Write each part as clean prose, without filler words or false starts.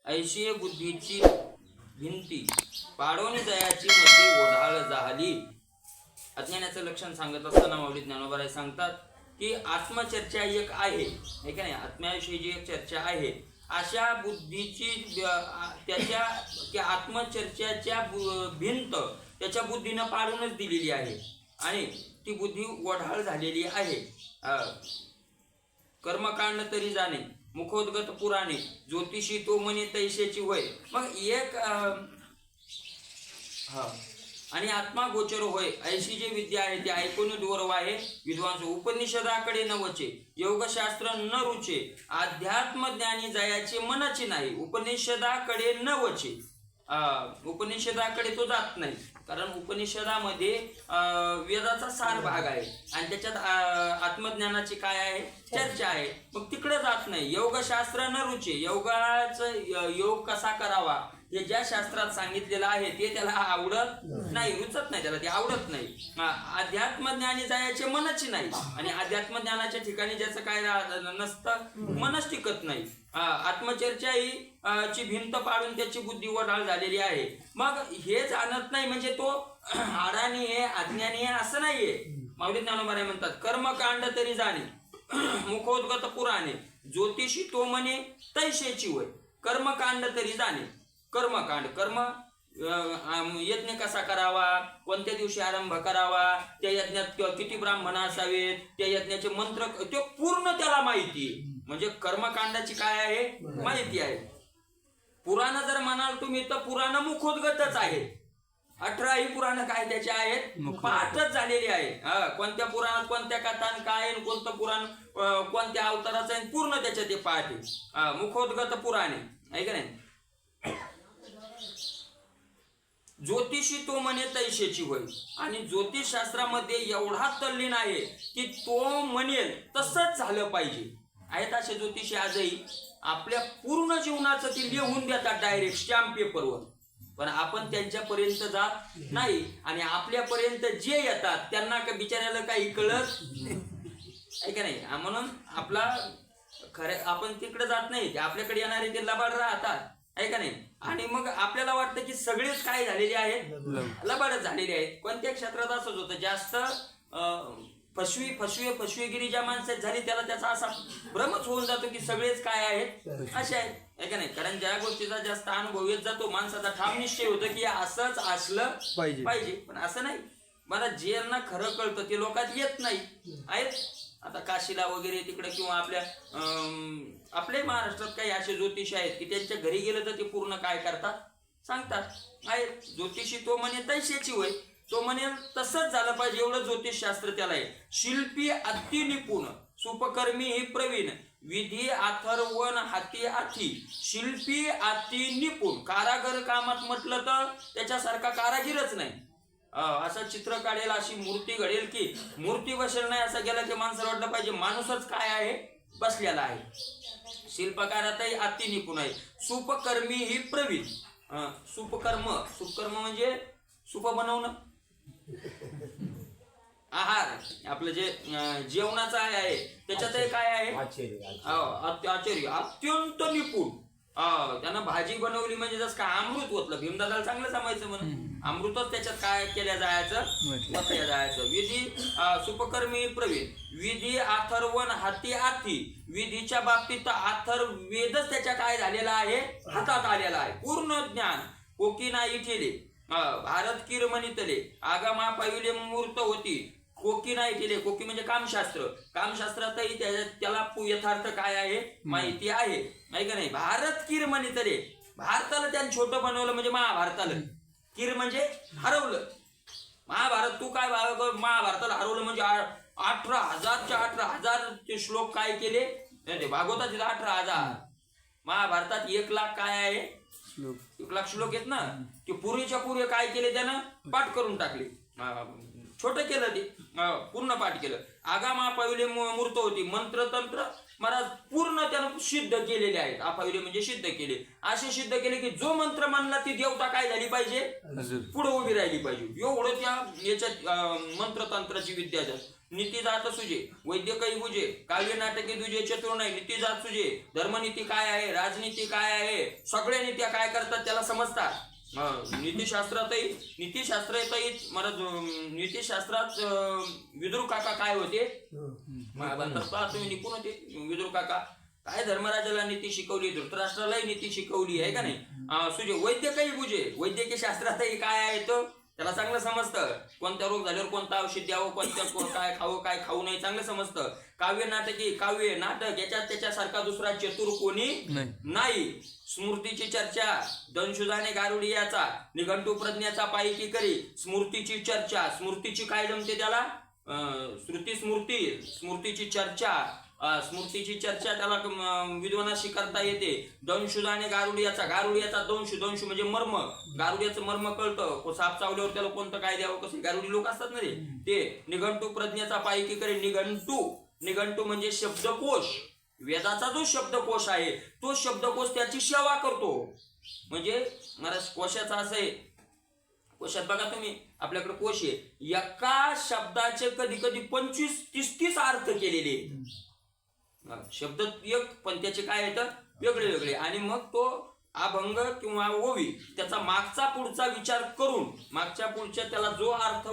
ऐशी बुद्धीची भिंती पाडोनी दयाची मती ओढाळ झाली. अज्ञानाचं लक्षण सांगत असताना माऊली ज्ञानोबा सांगतात की आत्मचर्चा एक आहे का नाही, आत्म्याविषयी जी एक चर्चा आहे अशा बुद्धीची त्या आत्मचर्चाच्या भिंत त्याच्या बुद्धीनं पाडूनच दिलेली आहे आणि ती बुद्धी ओढाळ झालेली आहे. कर्मकांड तरी जाणे मुखोद्गत पुराणे ज्योतिषी तो म्हणे तैसेची वय. मग एक आणि आत्मा गोचर होय ऐशी जी विद्या आहे ती ऐकून दूर आहे विद्वांस. उपनिषदाकडे न वचे योगशास्त्र न रुचे अध्यात्म ज्ञानी जयाचे मनाचे नाही. उपनिषदाकडे न वचे उपनिषदाकडे तो जात नाही, कारण उपनिषदामध्ये वेदाचा सार भाग आहे आणि त्याच्यात आत्मज्ञानाची काय आहे चर्चा आहे. मग तिकडे जात नाही. योगशास्त्र न रुचे योगाचं योग कसा करावा हे ज्या शास्त्रात सांगितलेलं आहे ते त्याला आवडत नाही, रुचत नाही, त्याला ते आवडत नाही. अध्यात्मज्ञानी जायचे मनच नाही आणि अध्यात्मज्ञानाच्या ठिकाणी ज्याचं काय नसतं मनच टिकत नाही. आत्मचर्चा ही ची भिंत पाडून त्याची बुद्धी वडाळ झालेली आहे. मग हे जाणत नाही म्हणजे तो अडाणी आहे अज्ञानी आहे असं नाहीये. माऊली ज्ञानोबा म्हणतात कर्मकांड तरी जाणे मुखोद्गत पुराणे ज्योतिषी तो म्हणे तैसेची वय. कर्मकांड तरी जाणे. कर्मकांड कर्म यज्ञ कसा करावा, कोणत्या दिवशी आरंभ करावा, त्या यज्ञात किती ब्राह्मण असावेत, त्या यज्ञाचे मंत्र ते पूर्ण त्याला माहिती आहे. म्हणजे कर्मकांडाची काय आहे माहिती आहे. पुराण जर म्हणाल तुम्ही तर पुराण मुखोद्गतच आहे. 18ही पुराण काय त्याचे आहेत पाठच झालेली आहे. कोणत्या पुराणात कोणत्या कथा काय कोणतं पुराण कोणत्या अवताराचं आहे पूर्ण त्याच्या ते पाठ आहे. मुखोद्गत पुराणे आहे का नाही. ज्योतिषी तो म्हणे तैसेची होय आणि ज्योतिष शास्त्रामध्ये एवढा तल्लीन आहे की तो म्हणेल तसंच झालं पाहिजे. आहेत असे ज्योतिषी आजही आपल्या पूर्ण जीवनाचं ते लिहून देतात डायरेक्ट स्टॅम्प पेपरवर, पण आपण त्यांच्यापर्यंत जात नाही आणि आपल्यापर्यंत जे येतात त्यांना बिचाऱ्याला काही कळत आहे का नाही. म्हणून आपला खरे आपण तिकडे जात नाही, आपल्याकडे येणारे ते लबाड राहतात आहे का नाही. आणि मग आपल्याला वाटतं की सगळेच काय झालेले आहेत लबाडच झालेले आहेत. कोणत्या क्षेत्रात असंच होतं. जास्त फसवेगिरी ज्या माणसात झाली त्याला त्याचा असा भ्रमच होऊन जातो की सगळेच काय आहेत असे आहेत आहे का नाही. कारण ज्या गोष्टीचा जास्त अनुभव येत जातो माणसाचा ठाम निश्चय होतं की असंच असलं पाहिजे, पण असं नाही. मला ज्यांना खरं कळतं ते लोकात येत नाही आहेत. आता काशीला वगैरे तिकडे किंवा आपल्या महाराष्ट्रात काही असे ज्योतिषी आहेत की त्यांच्या घरी गेलं तर ते पूर्ण काय करतात सांगतात. आहे ज्योतिषी तो म्हणे तैसेची वय, तो म्हणे तसंच झालं पाहिजे एवढं ज्योतिषशास्त्र त्याला आहे. शिल्पी अति निपुण सुपकर्मी ही प्रवीण विधी अथर्वण हाती आथी. शिल्पी अति निपुण कारागर कामात म्हटलं तर त्याच्यासारखा कारागीरच नाही. असं चित्र काढेल अशी मूर्ती घडेल की मूर्ती बसेल नाही असं गेलं की माणसाला वाटलं पाहिजे माणूसच काय आहे बसलेला आहे. शिल्पकारातही अति निपुण आहे. सुपकर्मी ही प्रवीण. सुपकर्म म्हणजे सुप बनवणं आहार आपलं जे जेवणाचं आहे त्याच्यातही काय आहे आचार्य अत्यंत निपुण. त्यानं भाजी बनवली म्हणजे जसं काय अमृत होतलं. भीमदादाला चांगलं जमायचं म्हणून अमृतच त्याच्यात काय केल्या जायचं. विधी सुपकर्मी प्रवीण विधी अथर्वण हाती आथी. विधीच्या बाबतीत अथर्वेदच त्याच्या काय झालेला आहे हातात आलेला आहे. पूर्ण ज्ञान कोकी नाही ठेले भारत किर म्हणितले आगामा पाविले मूर्त होती. कोकी नाही केले. कोकी म्हणजे कामशास्त्र. कामशास्त्रातही त्याला यथार्थ काय आहे माहिती आहे नाही का नाही. भारत किर म्हणितले भारताला त्याने छोटं बनवलं म्हणजे महाभारताला. किर म्हणजे हरवलं. महाभारत तू काय महाभारताला हरवलं म्हणजे 18,000 ते श्लोक काय केले भागवतात 18,000. महाभारतात 1,00,000 काय आहे 1,00,000 श्लोक आहेत ना. ते पूर्वीच्या पूर्वी काय केले त्यानं पाठ करून टाकले. छोटं केलं ते पूर्ण पाठ केलं. आगामा पाविले मूर्त होती. मंत्र तंत्र महाराज पूर्ण त्यानं सिद्ध केलेले आहेत. अपाविले म्हणजे सिद्ध केले. असे सिद्ध केले की जो मंत्र म्हणला ती देवता काय झाली पाहिजे पुढे उभी राहिली पाहिजे. एवढं त्या याच्यात मंत्रतंत्राची विद्या नीती जात सुजे, वैद्यकही बुजे, काव्य नाटके दुजे चतुर नाही, नीती जात सुजे, धर्मनीती काय आहे, राजनीती काय आहे, सगळ्या नीत्या काय करतात त्याला समजतात. नीतिशास्त्रातही मला नीतिशास्त्रात विदुर काका काय होते महाभारतात पहा तुम्ही, निपुण होते विदुर काका. काय धर्मराजाला नीती शिकवली, धृतराष्ट्रालाही नीती शिकवली आहे का नाही. सुजे वैद्यकही बुजे, वैद्यकीय शास्त्रातही काय आहे तर त्याला चांगलं समजतं. कोणत्या रोग झाल्यावर कोणतं औषध द्यावं, कोणत्या काय खावं काय खाऊ नये चांगलं समजतं. काव्य नाटकी, काव्य नाटक याच्यात त्याच्यासारखा दुसरा चतुर कोणी नाही. स्मृतीची चर्चा, दंशुदाने गारुडियाचा, निघंटू प्रज्ञाचा पायकी करी. स्मृतीची चर्चा, स्मृतीची काय जमते त्याला, श्रुती स्मृती, स्मृतीची चर्चा, स्मृतीची चर्चा त्याला विद्वानाशी करता येते. दंशुदाने गारुडियाचा, गारुडियाचा दंशु, दंशु म्हणजे मर्म, गारुडियाचं मर्म कळतं. साप चावल्यावर त्याला कोणतं काय द्यावं, कसे गारुडी लोक असतात ना रे ते. निघंटू प्रज्ञाचा पायकी करे, निघंटू, निघंटू म्हणजे शब्दकोश, वेदाचा जो शब्दकोश आहे तो शब्दकोश त्याची सेवा करतो. म्हणजे मला कोशाचा असं आहे, कोशात बघा तुम्ही आपल्याकडे कोश आहे, एका शब्दाचे कधी कधी 25-30 अर्थ केलेले. शब्द एक पण त्याचे काय येतं वेगळे वेगळे. आणि मग तो अभंग किंवा ओवी त्याचा मागचा पुढचा विचार करून, मागच्या पुढच्या त्याला जो अर्थ,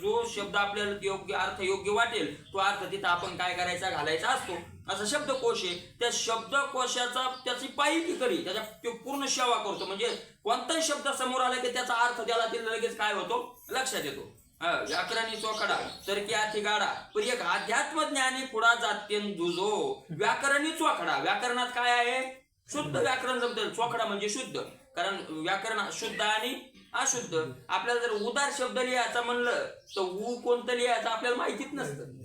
जो शब्द आपल्याला योग्य अर्थ योग्य वाटेल तो अर्थ तिथं आपण काय करायचा, घालायचा असतो. असा शब्दकोश आहे. त्या शब्दकोशाचा त्याची पायकी करी, त्याच्या तो पूर्ण सेवा करतो. म्हणजे कोणताही शब्द समोर आला की त्याचा अर्थ त्याला ते लगेच काय होतो लक्षात येतो. व्याकरणी चोखडा तर की आथी गाडा, पण एक अध्यात्म ज्ञानी पुढा जात्यन दुजो. व्याकरणी चोखडा, व्याकरणात काय आहे शुद्ध व्याकरण जमतं. चोखडा म्हणजे शुद्ध, कारण व्याकरण शुद्ध आणि अशुद्ध. आपल्याला जर उदार शब्द लिहायचा म्हणलं तर ऊ कोणतं लिहायचं आपल्याला माहितीच नसतं.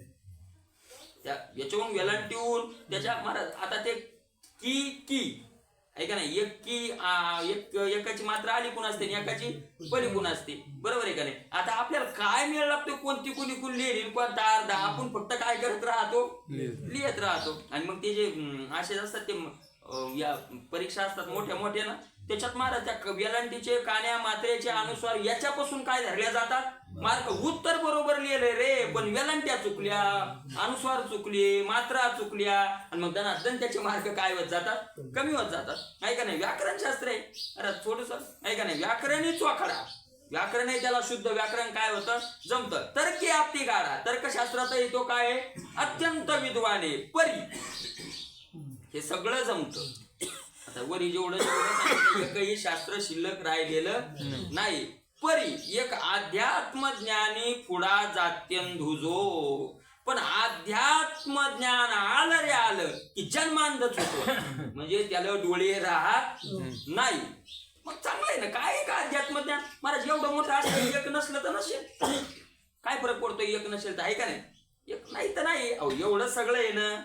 याच्यावरून वेलांटीहून त्याच्या महाराज आता ते की आहे का नाही, एक की एकाची मात्रा अलिकून असते आणि एकाची पलिकून असते, बरोबर आहे का नाही. आता आपल्याला काय मिळालं लागतं, कोणती कुणी लिहिली कोणता अर्धा, आपण फक्त काय करत राहतो लिहित राहतो. आणि मग ते जे असे असतात ते या परीक्षा असतात मोठ्या मोठ्या ना, त्याच्यात महाराज त्या वेलांटीचे कान्या मात्रेचे अनुस्वार याच्यापासून काय धरल्या जातात मार्क. उत्तर बरोबर लिहिलंय रे, पण वेलांट्या चुकल्या, अनुस्वार चुकले, मात्रा चुकल्या, आणि मग दनादन त्याचे मार्क काय होत जातात, कमी होत जातात. आहे का नाही. व्याकरण शास्त्र आहे अरे थोडस, आहे का नाही. व्याकरणही चोखडा, व्याकरण आहे त्याला शुद्ध व्याकरण काय होतं जमतं. तर्की आपती गाडा, तर्कशास्त्रातही तो काय आहे अत्यंत विद्वाने परी, हे सगळं जमतं. आता वरी जेवढं एकही शास्त्र शिल्लक राहिलेलं नाही. परी एक अध्यात्म ज्ञानी पुढा जात्यंधुजो, पण अध्यात्म ज्ञान आलं रे आलं की जन्मांधच होतो. म्हणजे त्याला डोळे राहत नाही. मग चांगलं आहे ना, काय का अध्यात्म ज्ञान महाराज एवढं मोठं असतं, एक नसलं तर नसेल, काय फरक पडतोय एक नसेल तर, आहे का नाही. एक नाही तर नाही, अहो एवढं सगळं आहे ना,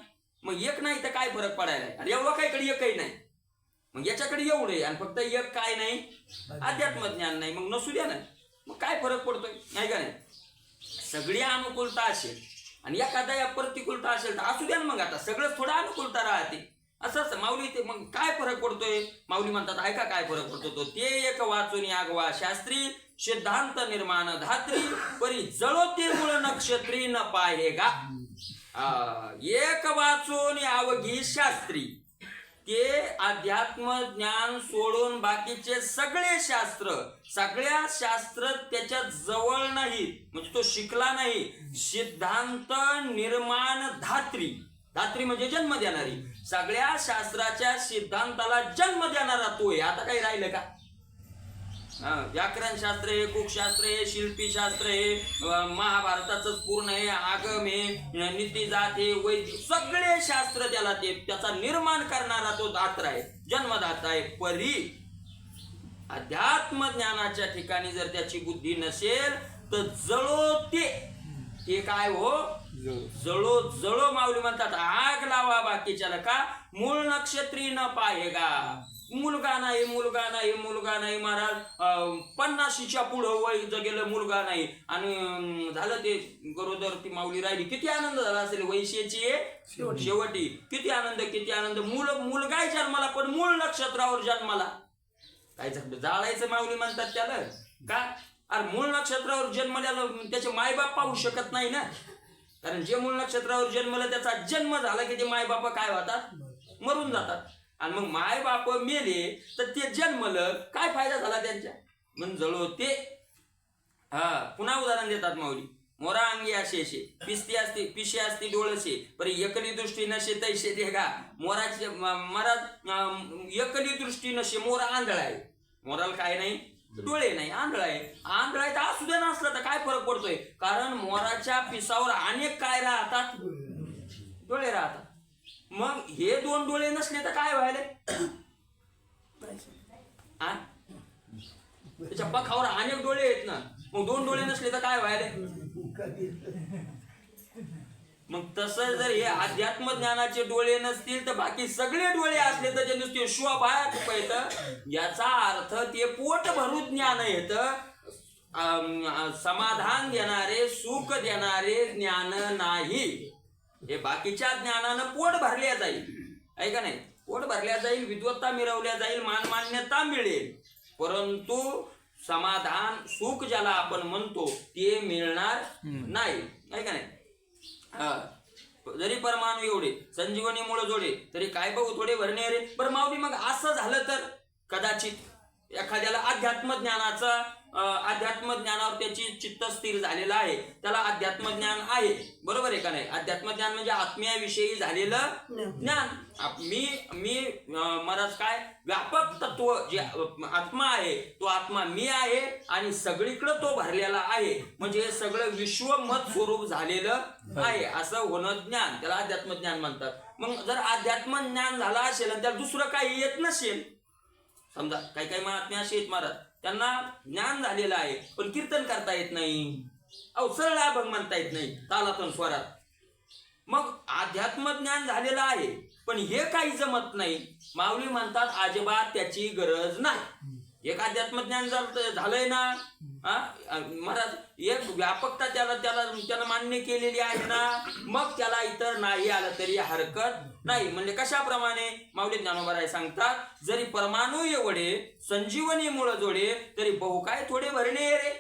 मग एक नाही तर काय फरक पडायला. आणि एवढं काहीकडे एकही नाही, मग याच्याकडे एवढं आहे आणि फक्त एक काय नाही अध्यात्म ज्ञान नाही, मग नसू द्या ना, मग काय फरक पडतोय, नाही का नाही. सगळी अनुकूलता असेल आणि एखाद्या प्रतिकूलता असेल तर असू द्या ना, मग आता सगळं थोडं अनुकूलता राहते असं माऊली. ते मग काय फरक पडतोय, माऊली म्हणतात ऐका काय फरक पडतो तो. ते एक वाचून आगवा शास्त्री, सिद्धांत निर्माण धात्री, परी जळो ते मूळ नक्षत्री न पाहेगा. एक वाचून अवघी शास्त्री, ते अध्यात्म ज्ञान सोडून बाकीचे सगळे शास्त्र, सगळ्या शास्त्र त्याच्या जवळ नाही, म्हणजे तो शिकला नाही. सिद्धांत निर्माण धात्री, धात्री म्हणजे जन्म देणारी, सगळ्या शास्त्राच्या सिद्धांताला जन्म देणारा तो आहे. आता काही राहिलं का. व्याकरण शास्त्र आहे, कुकशास्त्र आहे, शिल्पी शास्त्र आहे, महाभारताचं पूर्ण आहे, आगम आहे, नीती जात आहे, वैदिक सगळे शास्त्र त्याला ते त्याचा निर्माण करणारा तो दात्र आहे, जन्मदाता आहे. परी अध्यात्म ज्ञानाच्या ठिकाणी जर त्याची बुद्धी नसेल तर जळो ते काय हो जळो जळो. माऊली म्हणतात आग लावा बाकीच्याला का, मूळ नक्षत्री न पाहेगा. मुलगा नाही मुलगा नाही मुलगा नाही महाराज, 50च्या पुढं वय गेलं मुलगा नाही, आणि झालं ते गरोदर ती माऊली राहिली, किती आनंद झाला असेल. वैश्याची शेवटी किती आनंद. मुलगा जन्माला पण मूळ नक्षत्रावर जन्माला काय जाळायचं माऊली म्हणतात त्याला का. अरे मूळ नक्षत्रावर जन्मल्याला त्याचे मायबाप पाहू शकत नाही ना, कारण जे मूळ नक्षत्रावर जन्मलं त्याचा जन्म झाला की ते माय बाप काय होतात, मरून जातात. आणि मग माय बाप मेले तर ते जन्मलं काय फायदा झाला त्यांच्या, म्हणून जळो ते. पुन्हा उदाहरण देतात माऊली, मोरा अंगी असे पिस्ती असते पिशे असते डोळसे पर एकली दृष्टी नसे तैसे ते का. मोराचे महाराज एकली दृष्टी नसे, मोरा आंधळा आहे, मोराला काय नाही, डोळे नाही, आंधळा आहे. आंधळा आहे तर असू द्या नसला तर काय फरक पडतोय, कारण मोराच्या पिसावर अनेक काय राहतात, डोळे राहतात. मग हे दोन डोळे नसले तर काय व्हायले, त्याच्या पखावर अनेक डोळे आहेत ना, मग दोन डोळे नसले तर काय व्हायले. मग तसं जर हे अध्यात्म ज्ञानाचे डोळे नसतील तर बाकी सगळे डोळे असले तर ते नुसते शोभात पैत, याचा अर्थ ते पोट भरून ज्ञान येत, समाधान देणारे सुख देणारे ज्ञान नाही. हे बाकीच्या ज्ञानानं पोट भरल्या जाईल, आहे का नाही, पोट भरल्या जाईल, विद्वत्ता मिळवल्या जाईल, मानमान्यता मिळेल, परंतु समाधान सुख ज्याला आपण म्हणतो ते मिळणार नाही, आहे का नाही. जरी परमाणू एवढे संजीवनी मुळे जोडे तरी काय बघू थोडे भरणे रे. बरं माऊली, मग असं झालं तर कदाचित एखाद्याला अध्यात्म ज्ञानावर त्याची चित्त स्थिर झालेलं आहे, त्याला अध्यात्म ज्ञान आहे, बरोबर आहे का नाही. अध्यात्म ज्ञान म्हणजे आत्म्याविषयी झालेलं ज्ञान. मी महाराज काय व्यापक तत्व जे आत्मा आहे तो आत्मा मी आहे आणि सगळीकडे तो भरलेला आहे, म्हणजे हे सगळं विश्व मत स्वरूप झालेलं आहे, असं होणं ज्ञान, त्याला अध्यात्म ज्ञान म्हणतात. मग जर अध्यात्म ज्ञान झाला असेल आणि त्याला दुसरं काही येत नसेल, समजा काही काही महात्मे असे आहेत महाराज त्यांना ज्ञान झालेलं आहे पण कीर्तन करता येत नाही, सरळ अभंग म्हणता येत नाही तालातून स्वरात, मग अध्यात्म ज्ञान झालेलं आहे पण हे काही जमत नाही, माऊली म्हणतात अजिबात त्याची गरज नाही. एक अध्यात्म ज्ञान झालंय ना महाराज, एक व्यापकता त्याला मान्य केलेली आहे ना, मग त्याला इतर नाही आलं तरी हरकत नाही. म्हणजे कशाप्रमाणे माऊली ज्ञानोबा सांगतात, जरी परमाणू एवढे संजीवनी मुळे जोडे तरी बहु काय थोडे भरणे रे,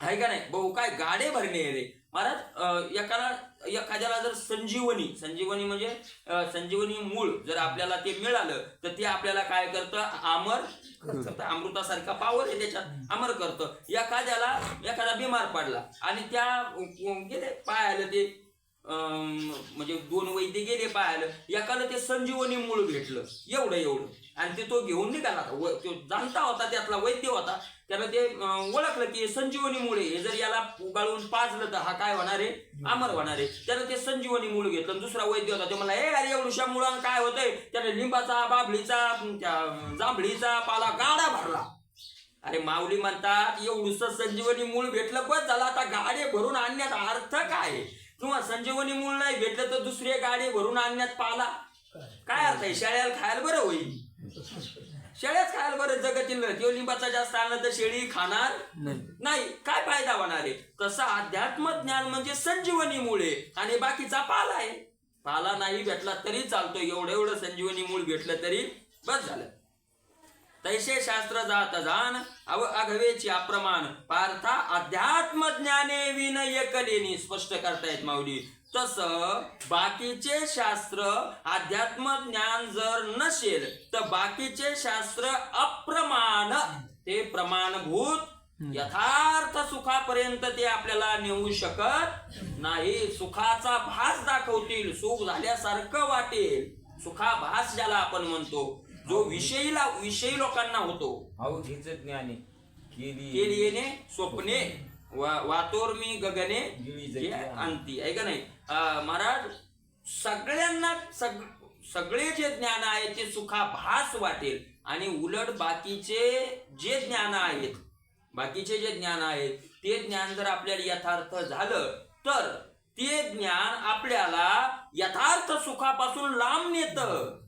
आहे का नाही, बहु काय गाडे भरणे रे. महाराज एखाद्याला जर संजीवनी म्हणजे संजीवनी मूळ जर आपल्याला ते मिळालं तर ते आपल्याला काय करतं, अमृतासारखा पावर आहे त्याच्यात, अमर करतं. एखादा बिमार पडला आणि त्या गेले पायाला ते म्हणजे 2 वैद्य गेले पायाला, एकाला ते संजीवनी मूळ भेटलं एवढं आणि ते तो घेऊन निघाला, तो जाणता होता त्यातला वैद्य होता, त्याला ते ओळखलं की संजीवनी मूळ हे जर याला उगाळून पाजलं तर हा काय होणार आहे, अमर होणार आहे. त्यानं ते संजीवनी मूळ घेतलं. दुसरा वैद्य होता, ते मला अरे एवढ्या मुळानं काय होतंय, त्याने लिंबाचा बाभळीचा जांभळीचा पाला गाडा भरला. अरे माऊली म्हणतात एवढूस संजीवनी मूळ भेटलं बस झालं, आता गाडे भरून आणण्यात अर्थ काय, किंवा संजीवनी मूळ नाही भेटलं तर दुसरे गाडे भरून आणण्यात पाला काय अर्थ आहे. शेळ्याला खायला बरं होईल, शेळ्याच खायला बरं जगतील, किंवा लिंबाचा जास्त आणलं तर शेळी खाणार नाही, काय फायदा होणार आहे. तसं अध्यात्म ज्ञान म्हणजे संजीवनी मुळे आणि बाकीचा पाला आहे, पाला नाही भेटला तरी चालतो, एवढं संजीवनी मूळ भेटलं तरी बस झालं. तैसे शास्त्र जात जाण अघवेची अप्रमाण पार्था अध्यात्म ज्ञाने विन एकलेनी, स्पष्ट करतायत माऊली. तसं बाकीचे शास्त्र अध्यात्म ज्ञान जर नसेल तर बाकीचे शास्त्र अप्रमाण, ते प्रमाणभूत यथार्थ सुखापर्यंत ते आपल्याला नेऊ शकत नाही. सुखाचा भास दाखवतील, सुख झाल्यासारखं वाटेल, सुखाभास ज्याला आपण म्हणतो, जो विषयी लोकांना होतो. अवधीचं ज्ञाने केलीने स्वप्ने वातोर मी गगने अंती, आहे का नाही. महाराज सगळ्यांना सगळे जे ज्ञान आहे ते सुखाभास वाटेल आणि उलट बाकीचे जे ज्ञान आहेत ते ज्ञान जर आपल्याला यथार्थ झालं तर ते ज्ञान आपल्याला यथार्थ सुखापासून लांब नेतं,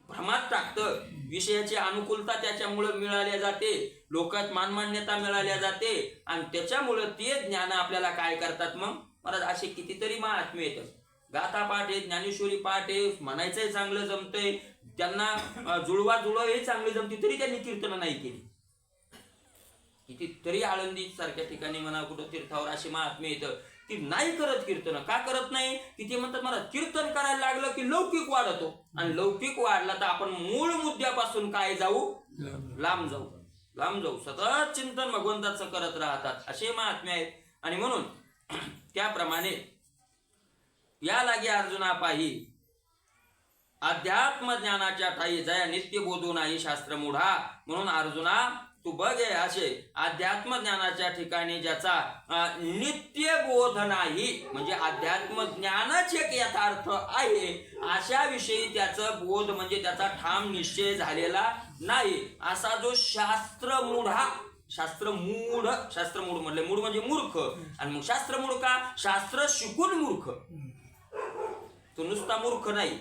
भ्रमात टाकतं. विषयाची अनुकूलता त्याच्यामुळे मिळाल्या जाते, लोकात मानमान्यता मिळाल्या जाते आणि त्याच्यामुळे ते ज्ञान आपल्याला काय करतात. मग महाराज असे कितीतरी महात्मे येतात, गाथा पाठ आहे, ज्ञानेश्वरी पाठ आहे, म्हणायचंय चांगलं जमतंय, त्यांना जुळवाजुळव चांगली जमती तरी त्यांनी कीर्तन नाही केली. कितीतरी आळंदी सारख्या ठिकाणी म्हणा कुठं तीर्थावर असे महात्मे येतं, ती नाही करत कीर्तन. का करत नाही? की ते म्हणतात मला कीर्तन करायला लागलं की लौकिक वाढतो, आणि लौकिक वाढला तर आपण मूळ मुद्द्यापासून काय जाऊ, लांब जाऊ. सतत चिंतन भगवंताचं करत राहतात, असे महात्मे आहेत. आणि म्हणून त्याप्रमाणे या लागे अर्जुना पाही अध्यात्म ज्ञानाच्या ठाई जया नित्य बोधू नाही शास्त्र मूढा. म्हणून अर्जुना तू बघ हे असे अध्यात्म ज्ञानाच्या ठिकाणी ज्याचा नित्य बोध नाही, म्हणजे अध्यात्म ज्ञानच एक यथार्थ आहे, अशा विषयी त्याचं बोध म्हणजे त्याचा ठाम निश्चय झालेला नाही, असा जो शास्त्रमूढ म्हणले, मूढ म्हणजे मूर्ख. आणि मग शास्त्रमूढ का? शास्त्र शिकून मूर्ख. तो नुसता मूर्ख नाही.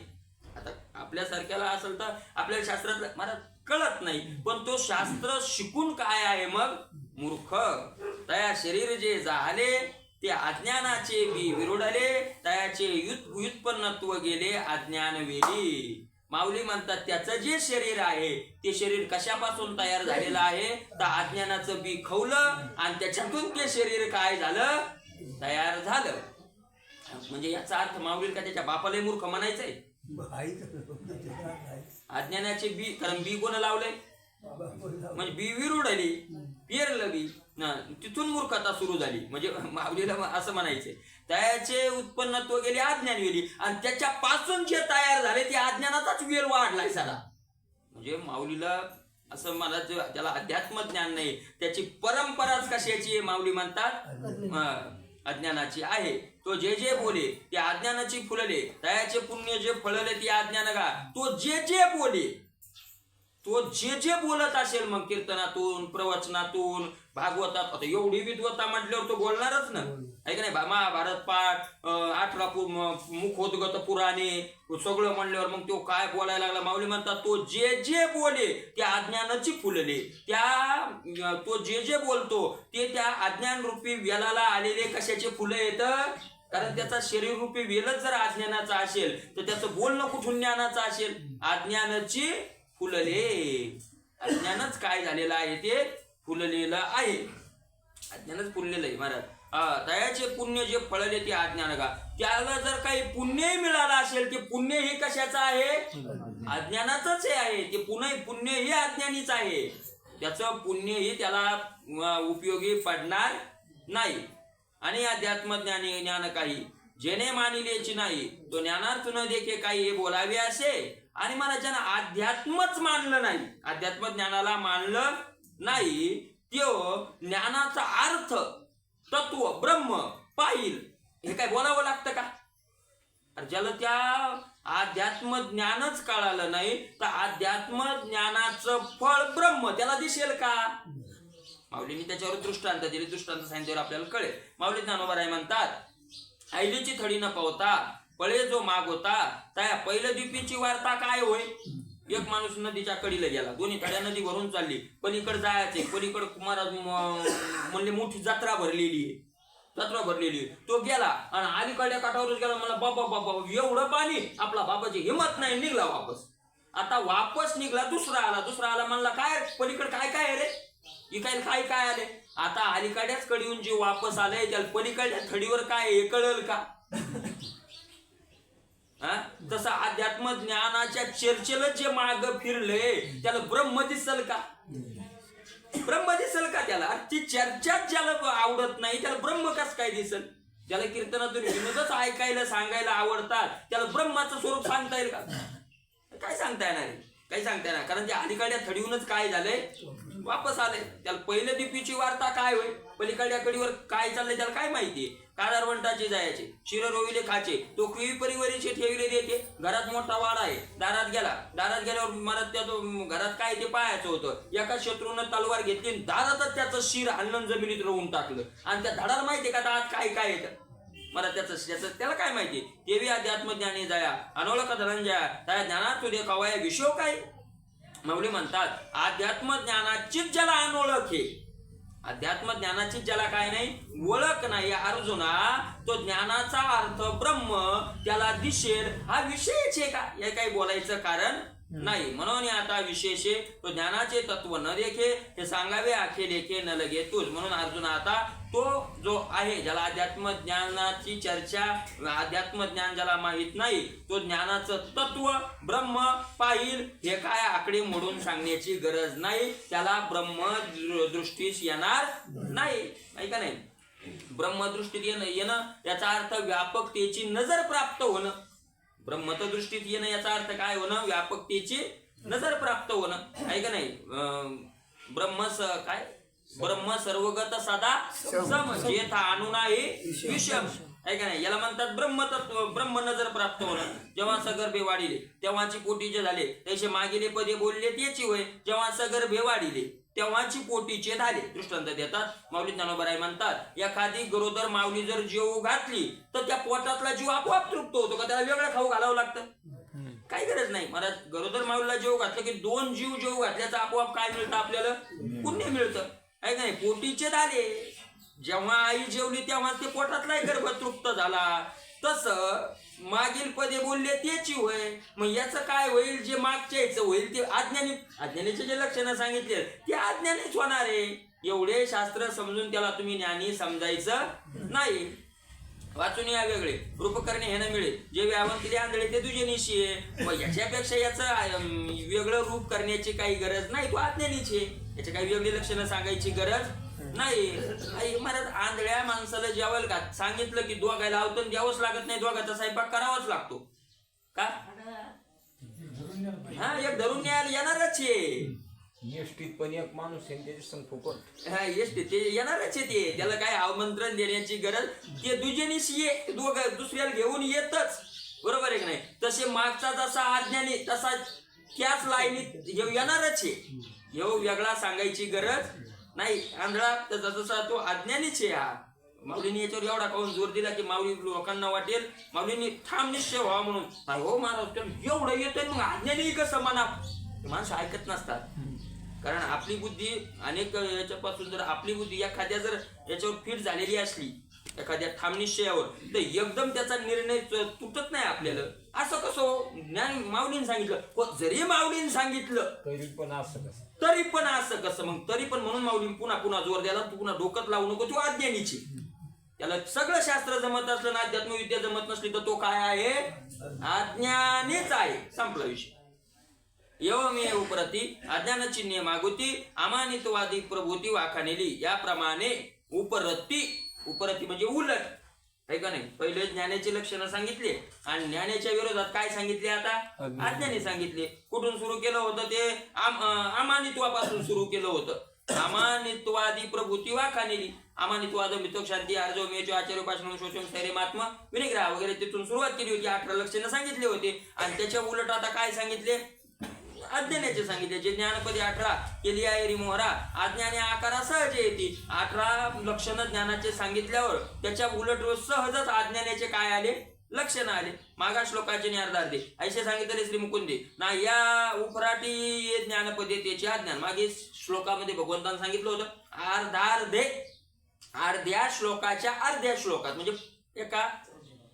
आता आपल्यासारख्याला असेल तर आपल्याला शास्त्रातलं मला कळत नाही, पण तो शास्त्र शिकून काय आहे मग मूर्ख. तया शरीर जे झाले ते अज्ञानाचे बी विरुडले, तयाचे व्युत्पन्नत्व गेले अज्ञान वेली. माऊली म्हणतात त्याचं जे शरीर आहे ते शरीर कशापासून तयार झालेलं आहे, तर अज्ञानाचं बी खवलं आणि त्याच्यातून ते शरीर काय झालं, तयार झालं. म्हणजे याचा अर्थ माऊली का त्याच्या बापाला मूर्ख म्हणायचंय? अज्ञानाचे बी, कारण बी कोण लावलंय, म्हणजे बी विरुडली, पेरलं बी, तिथून मूर्खता सुरू झाली. म्हणजे माऊलीला असं म्हणायचंय त्याचे उत्पन्नत्व गेले अज्ञान वेली, आणि त्याच्यापासून जे तयार झाले ते अज्ञानाचाच वेल वाढलाय सारा. म्हणजे माऊलीला असं मला त्याला अध्यात्म ज्ञान नाही, त्याची परंपराच कशाची आहे माऊली म्हणतात अज्ञानाची आहे. तो जे जे बोले ते अज्ञानाची फुलले, तयाचे पुण्य जे फळले ते अज्ञान का. तो जे बोले, तो जे बोलत असेल मग कीर्तनातून, प्रवचनातून, भागवतात, आता एवढी विद्वत्ता म्हटल्यावर तो बोलणारच ना, आहे का नाही. महाभारत पाठ, 18 मुखोद्गत पुराणे सगळं म्हणल्यावर मग तो काय बोलायला लागला. माऊली म्हणतात तो जे बोले ते अज्ञानाची फुलले, तो जे बोलतो ते त्या अज्ञान रूपी वेलाला आलेले कशाचे फुलं येतं, कारण त्याचा शरीर रूपी वेलच जर अज्ञानाचा असेल तर त्याचं बोलणं कुठून ज्ञानाचं असेल. अज्ञानाची फुलले, अज्ञानच काय झालेलं आहे ते फुललेलं आहे, अज्ञानच फुललेलं आहे महाराज. दयाचे पुण्य जे फळले ते अज्ञान का. त्याला जर काही पुण्यही मिळालं असेल ते पुण्य हे कशाचं आहे, अज्ञानाचंच आहे. ते पुण्य हे अज्ञानीच आहे, त्याचं पुण्य हे त्याला उपयोगी पडणार नाही. आणि अध्यात्मज्ञानी ज्ञान काही जेने मानिलेची नाही, तो ज्ञानार्थ न देखे काही हे बोलावे असे. आणि मला ज्यानं अध्यात्मच मानलं नाही, अध्यात्म ज्ञानाला मानलं नाही, तो ज्ञानाचा अर्थ, तत्व, ब्रह्म पाहिल हे काय बोलावं लागतं का. ज्याला त्या अध्यात्म ज्ञानच कळालं नाही तर अध्यात्म ज्ञानाचं फळ ब्रह्म त्याला दिसेल का. माऊलींनी त्याच्यावर दृष्टांत दिले, दृष्टांत सांगितल्यावर आपल्याला कळेल. माऊली ज्ञानोबा म्हणतात ऐलीची थडी न पावता पळे जो माग होता, त्या पहिल्या दिपीची वार्ता काय होय. एक माणूस नदीच्या कडीला गेला, दोन्ही थड्या नदी भरून चालली, पलीकडे जायचे, पलीकडे महाराज म्हणले मोठी जत्रा भरलेली. तो गेला आणि अलीकडल्या काठावरच गेला. मला बाबा एवढं पाणी, आपला बाबाची हिंमत नाही, निघला वापस. आता वापस निघला, दुसरा आला म्हणला काय पलीकडे काय रे, इकायला काय आले. आता अलीकड्याच कडीहून जे वापस आलंय त्याला पलीकडच्या थडीवर काय हे कळल का. तसं अध्यात्म ज्ञानाच्या चर्चेला जे माग फिरले त्याला ब्रह्म दिसल का. त्याला ती चर्चाच ज्याला आवडत नाही त्याला ब्रह्म कस काय दिसल. ज्याला कीर्तनातून विनोदच ऐकायला सांगायला आवडतात त्याला ब्रह्माचं स्वरूप सांगता येईल का. काय सांगता येणार कारण त्या अलीकडच्या थडीहूनच काय झालंय वापस आले. त्याला पहिल्या दिपीची वार्ता काय होय, पलीकडल्या कडीवर काय चाललंय त्याला काय माहितीये. कारवंटाचे जायचे, शिर रोविले खाचे, तो क्वी परिवारीचे ठेवले देते. घरात मोठा वाडा आहे, दारात गेल्यावर मला त्या घरात काय ते पाहायचं होतं. एका शत्रूनं तलवार घेतली, दारातच त्याचं शिर हल्लन जमिनीत रोवून टाकलं. आणि त्या धडाला माहितीये का आत काय येतं. मला त्याला काय माहिती. तेवी अध्यात्मज्ञानी जाया अनोळख धनंजया त्या ज्ञानात तुझे कवाया विषय काय. माऊली म्हणतात अध्यात्म ज्ञानाचीच ज्याला अनोळख आहे, अध्यात्म ज्ञानाची ज्याला काय नाही ओळख नाही अर्जुना, तो ज्ञानाचा अर्थ ब्रह्म त्याला दिसेल हा विषयच आहे का. हे काही बोलायचं कारण नाही. म्हणून आता विशेषे तो ज्ञानाचे तत्व न देखे हे सांगावे आखे लेखे न लगे तूच. म्हणून अर्जुन आता तो जो आहे ज्याला अध्यात्म ज्ञानाची चर्चा, अध्यात्म ज्ञान ज्याला माहित नाही, तो ज्ञानाचं तत्व ब्रह्म पाहिल हे काय आकडे मोडून सांगण्याची गरज नाही. त्याला ब्रह्म दृष्टीस येणार नाही. ऐका नाही, ब्रह्मदृष्टीत येणं याचा अर्थ व्यापकतेची नजर प्राप्त होणं. ब्रह्मदृष्टीत येणं याचा अर्थ काय होणं? व्यापकतेची नजर प्राप्त होणं. आहे का नाही? ब्रह्म सर्वगत सदा सम जेथा आणू नाही विषम. आहे का नाही? याला म्हणतात ब्रह्मतत्व, ब्रह्म नजर प्राप्त होणं. जेव्हा सगर्भे वाढिले तेव्हाची पोटीचे झाले, तसे मागीले पदे बोलले त्याची होय. जेव्हा सगर्भे वाढिले तेव्हाची पोटीचे झाले. दृष्टांत देतात माऊली ज्ञानोबराय म्हणतात, एखादी गरोदर माऊली जर जेव घातली तर त्या पोटातला जीव आपोआप तृप्त होतो का? त्याला वेगळं खाऊ घालावं लागतं? काही गरज नाही. मला गरोदर माऊलीला जेव घातलं की 2 जीव जेव घातल्याचं आपोआप काय मिळतं? आपल्याला पुण्य मिळतं. आहे का नाही? पोटीचे झाले, जेव्हा आई जेवली तेव्हा ते पोटातलाही गर्भ तृप्त झाला. तसं मागील पदे बोलले त्याची होय. मग याचं काय होईल? जे मागच्या याचं होईल ते अज्ञानीचे जे लक्षणं सांगितले ते अज्ञानीच होणार आहे. एवढे शास्त्र समजून त्याला तुम्ही ज्ञानी समजायचं नाही. वाचून या वेगळे रूप करणे हे न मिळेल, जे व्यावं केले आंधळे ते तुझे निशी आहे. मग याच्यापेक्षा याचं वेगळं रूप करण्याची काही गरज नाही. तो अज्ञानीच आहे, याचे काही वेगळी लक्षणं सांगायची गरज नाही. महाराज आंधळ्या माणसाला जेवायला सांगितलं की दोघायला आवतं द्यावंच लागत नाही, दोघाचा स्वयंपाक करावाच लागतो का? हा, एक धरून न्यायला येणारच आहे. एसटीत पण एक माणूस आहे त्याच्या संग फुकट. हा, एसटी ते येणारच आहे. ते त्याला काय आमंत्रण देण्याची गरज, ते दुजेनीशी ये, दोघं दुसऱ्याला घेऊन येतच. बरोबर आहे की नाही? तसे मागचा जसा अज्ञानी तसा त्याच लाईनीत येणारच आहे. हे वेगळा सांगायची गरज नाही. आंधळा तर जसा तो अज्ञानीच आहे. हा माऊलीने याच्यावर एवढा काऊन जोर दिला की माऊली लोकांना वाटेल माऊलीने ठाम निश्चय व्हावा म्हणून. हो महाराज एवढं येतंय मग अज्ञानी कसं म्हणा? माणसं ऐकत नसतात. कारण आपली बुद्धी अनेक याच्यापासून जर आपली बुद्धी एखाद्या जर याच्यावर फिट झालेली असली एखाद्या ठाम निश्चयावर, तर एकदम त्याचा निर्णय तुटत नाही आपल्याला. असं कसं? ज्ञान माऊलीने सांगितलं, जरी माऊलीने सांगितलं तरी पण असं कसं? मग तरी पण म्हणून माऊलीने पुन्हा पुन्हा जोर द्याला, तू पुन्हा डोकत लावू नको, तू अज्ञानीची. त्याला सगळं शास्त्र जमत असलं ना अध्यात्म विद्या जमत नसली तर तो काय आहे? अज्ञानीच आहे. संपला विषय. एवमेव प्रति अज्ञान चिन्हे मागुती अमानितवादी प्रभूती वाखानेली. याप्रमाणे उपरती म्हणजे उलट. आहे का नाही? पहिले ज्ञानाची लक्षणं सांगितले आणि ज्ञानाच्या विरोधात काय सांगितले? आता अज्ञानी सांगितले. कुठून सुरू केलं होतं? ते अमानित्वापासून सुरू केलं होतं. अमानित्वादी प्रभूती वाखानेली. अमानित्वाद मिथक शांती अर्जो मेचो आचार्य उपासना शोषण स्थैर्यमात्म विनिग्रह वगैरे तिथून सुरुवात केली होती. 18 लक्षणं सांगितले होते. आणि त्याच्या उलट आता काय सांगितले? अज्ञानाचे सांगितले. जे ज्ञानपदी 18 केली आहे री मोहरा अज्ञानी आकारा सहज येते. 18 लक्षणं ज्ञानाचे सांगितल्यावर त्याच्या उलट सहजच अज्ञानाचे काय आले? लक्षणं आले. मागा श्लोकाचे अर्धार्धे ऐसे सांगितले श्री मुकुंदे ना या उफराटी ज्ञानपदे त्याचे अज्ञान. मागे श्लोकामध्ये भगवंतांनी सांगितलं होतं अर्ध्या श्लोकाच्या अर्ध्या श्लोकात म्हणजे एका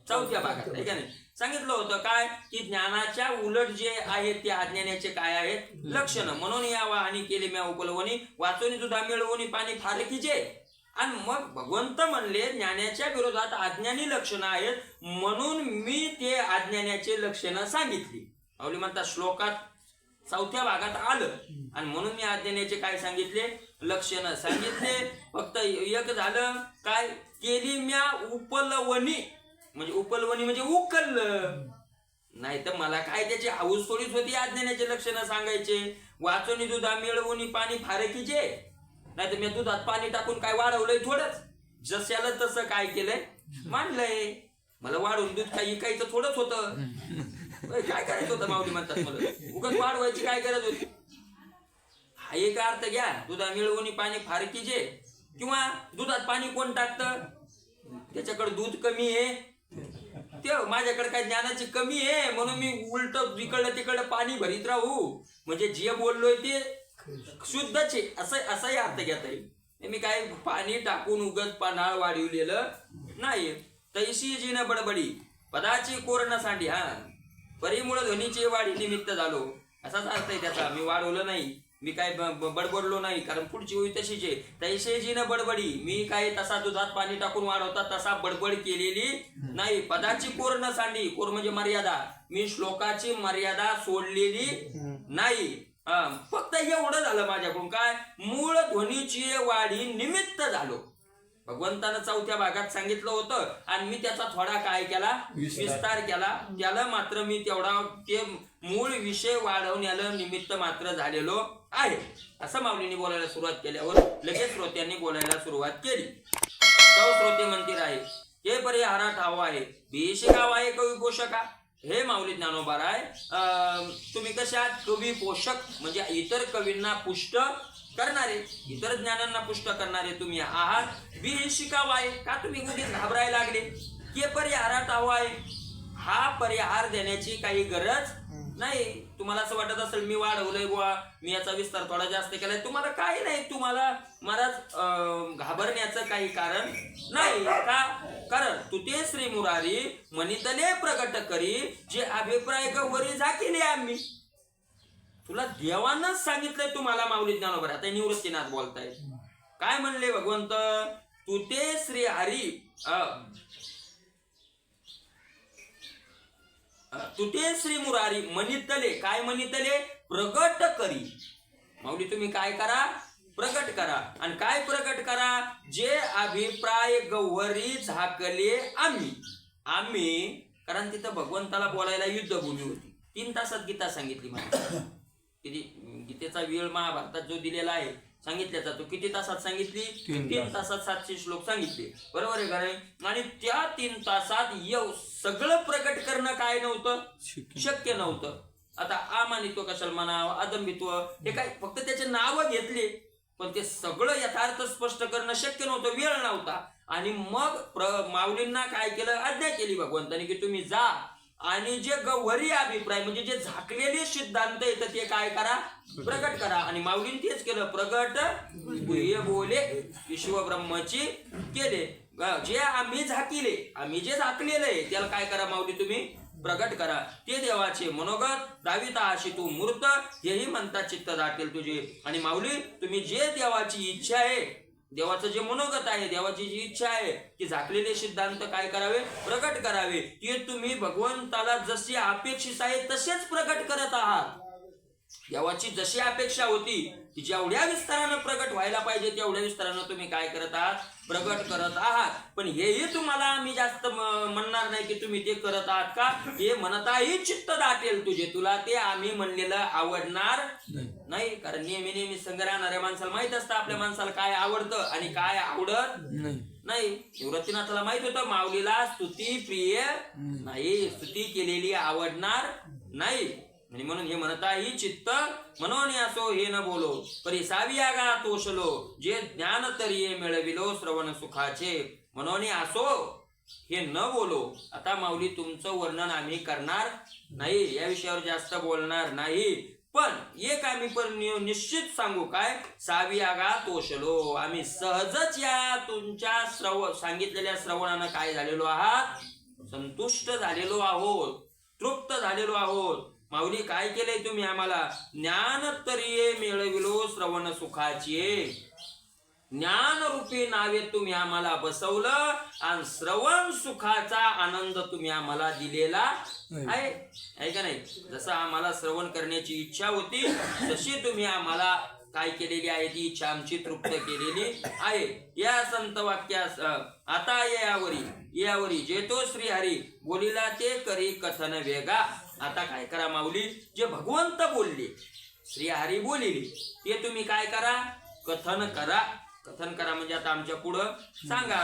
चौथ्या भागात. आहे का नाही? सांगितलं होतं काय की ज्ञानाच्या उलट जे आहेत ते अज्ञानाचे काय आहेत? लक्षणं. म्हणून या वाहनी केली म्या उपलवणी वाचवणी सुद्धा मिळवणी पाणी फारकीचे. आणि मग भगवंत म्हणले ज्ञानाच्या विरोधात अज्ञानी लक्षणं आहेत म्हणून मी ते अज्ञानाचे लक्षणं सांगितली. माऊली म्हणतात श्लोकात चौथ्या भागात आलं आणि म्हणून मी अज्ञानाचे काय सांगितले? लक्षणं सांगितले. फक्त एक झालं काय? केली म्या उपलवणी म्हणजे उपलवणी म्हणजे उकललं. नाही तर मला काय त्याची हाऊस थोडीच होती अज्ञानाचे लक्षणं सांगायचे. वाचवणी दुधा मिळवणी पाणी फारकीचे. नाही तर मी दुधात पाणी टाकून काय वाढवलंय? थोडंच. जशाला तसं काय केलंय? मांडलंय. मला वाढवून दूध काही इकायचं थोडंच होतं. काय करायचं होतं? माऊली म्हणतात मला उगाच वाढवायची काय गरज होती? हा एक अर्थ घ्या. दुधा मिळवणी पाणी फारकीचे. किंवा दुधात पाणी कोण टाकतं? त्याच्याकडे दूध कमी आहे, ते माझ्याकडे काय ज्ञानाची कमी आहे म्हणून मी उलट इकडलं तिकडं पाणी भरीत राहू. म्हणजे जे बोललोय ते शुद्धच आहे असाही अर्थ घेता येईल. मी काय पाणी टाकून उगत पानाळ वाढवलेलं नाही. तैशी जी न बडबडी पदाची कोर न सांडी. हा परिमुळ ध्वनीची वाढी निमित्त झालो. असाच अर्थ आहे त्याचा. मी वाढवलं नाही, मी काय बडबडलो नाही, कारण पुढची ओळी तशीच आहे. तैसेजीनं बडबडी, मी काय तसा दुधात पाणी टाकून वाढवता तसा बडबड केलेली नाही. पदाची कोर न सांडी, कोर म्हणजे मर्यादा, मी श्लोकाची मर्यादा सोडलेली नाही. फक्त एवढं झालं माझ्याकडून, काय मूळ ध्वनीची वाढी निमित्त झालो. भगवंतानं चौथ्या भागात सांगितलं होतं आणि मी त्याचा थोडा काय केला, विस्तार केला. त्याला मात्र मी तेवढा ते मूळ विषय वाढवण्याला निमित्त मात्र झालेलो आहे. असं माऊलींनी बोलायला सुरुवात केल्यावर लगेच श्रोत्यांनी बोलायला सुरुवात केली. श्रोते म्हणतील आहे, हे परिहारा ठाव आहे, भिशिकाव आहे कवी पोषका. हे माऊली ज्ञानोबा आहे, तुम्ही कसे आहात? कवी पोषक म्हणजे इतर कवींना पुष्ट करणारे, इतर ज्ञानांना पुष्ट करणारे तुम्ही आहात. बी शिकाव आहे का तुम्ही उगीच घाबरायला लागले? के परिहारात हवा आहे, हा परिहार देण्याची काही गरज नाही. तुम्हाला असं वाटत असेल मी वाढवलंय बुवा, मी याचा विस्तार थोडा जास्त केलाय, तुम्हाला काही नाही, तुम्हाला महाराज घाबरण्याचं काही कारण नाही. का? कारण तुते श्री मुरारी मनितले प्रकट करी, जे अभिप्राय वरी झाकेले आम्ही. तुला देवानच सांगितलंय तुम्हाला माऊली ज्ञानोबा. आता निवृत्तीनाथ बोलताय, काय म्हणले भगवंत? तुते श्री हरी तुते श्री मुरारी मनितले, काय मनितले? प्रगट करी. माऊली तुम्ही काय करा? प्रगट करा. आणि काय प्रगट करा? जे अभिप्राय गौहरी झाकले आम्ही. कारण तिथं भगवंताला बोलायला युद्धभूमी होती. 3 तासात गीता सांगितली मला. किती गीतेचा वेळ महाभारतात जो दिलेला आहे सांगितल्या जातो, किती तासात सांगितली? 3 तासात 700 श्लोक सांगितले, बरोबर आहे का नाही? आणि त्या 3 तासात सगळं प्रकट करणं काय नव्हतं, शक्य नव्हतं. आता अमानित्व कशाला म्हणावं, अदंबित्व, हे काय फक्त त्याचे नाव घेतले, पण ते सगळं यथार्थ स्पष्ट करणं शक्य नव्हतं, वेळ नव्हता. आणि मग माऊलींना काय केलं? आज्ञा केली भगवंतानी की तुम्ही जा आणि जे गौहरी अभिप्राय म्हणजे जे झाकलेले सिद्धांत येतं ते काय करा? प्रगट करा. आणि माऊलींनी तेच केलं, प्रगट बोले विश्व ब्रह्मची केले. जे आम्ही झाकिले, आम्ही जे झाकलेलं आहे त्याला काय करा माऊली? तुम्ही प्रगट करा. ते देवाचे मनोगत दाविता आशी तू मूर्त, हेही म्हणतात चित्त दाटेल तुझे. आणि माऊली तुम्ही जे देवाची इच्छा आहे, देवाचं जे मनोगत आहे, देवाची जी इच्छा आहे, की झाकलेले सिद्धांत काय करावे? प्रगट करावे. ते तुम्ही भगवंताला जशी अपेक्षित आहे तसेच प्रगट करत आहात. देवाची जशी अपेक्षा होती की जेवढ्या विस्तारानं प्रगट व्हायला पाहिजे तेवढ्या विस्तारानं तुम्ही काय करत आहात? प्रगट करत आहात. पण हेही तुम्हाला आम्ही जास्त म्हणणार नाही की तुम्ही ते करत आहात का? हे म्हणताही चित्त दाटेल तुझे, तुला ते आम्ही म्हणलेलं आवडणार नाही. कारण नेहमी संग राहणाऱ्या माणसाला माहित असतं आपल्या माणसाला काय आवडतं आणि काय आवडत नाही. निवृत्तीनाथाला माहित होतं माऊलीला स्तुती प्रिय नाही, स्तुती केलेली आवडणार नाही. आणि म्हणून हे म्हणताही चित्त म्हणून असो हे न बोलो, परी सावियागा तोषलो, जे ज्ञान तरी मिळविलो श्रवण सुखाचे. म्हणून असो हे न बोलो. आता माऊली तुमचं वर्णन आम्ही करणार नाही, या विषयावर जास्त बोलणार नाही. पण एक आम्ही पण निश्चित सांगू, काय? सावियागा तोषलो, आम्ही सहजच या तुमच्या सांगितलेल्या श्रवणानं काय झालेलो आहात? संतुष्ट झालेलो आहोत, तृप्त झालेलो आहोत. माऊली काय केलंय तुम्ही आम्हाला? ज्ञान तरी मिळविलो श्रवण सुखाची. ज्ञान रूपी नावे तुम्ही आम्हाला बसवलं आणि श्रवण सुखाचा आनंद तुम्ही आम्हाला दिलेला आहे का नाही? जसं आम्हाला श्रवण करण्याची इच्छा होती तशी तुम्ही आम्हाला काय केलेली आहे? ती इच्छा आमची तृप्त केलेली आहे. या संत वाक्यास आता यावरी जे तो श्रीहरी बोलिला ते करी कथन वेगा. आता काय करा माऊली? जे भगवंत बोलले, श्रीहरी बोलिले, ते तुम्ही काय करा? कथन करा. कथन करा म्हणजे आता आमच्या पुढं सांगा.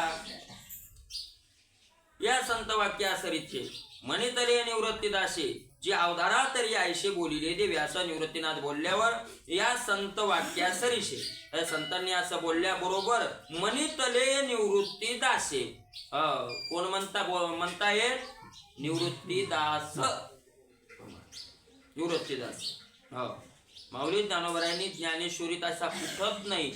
या संत वाक्यासरीचे मनितले निवृत्तीदासे, जे अवधारा तरी आयशे बोलिले दे. व्यास निवृत्तीनाथ बोलल्यावर या संत वाक्यासरीशे, या संतांनी असं बोलल्याबरोबर मनितले निवृत्तीदासे, कोण म्हणतायत? निवृत्तीदास. माऊली ज्ञानोबरायांनी ज्ञानेश्वरीत असा कुठत नाही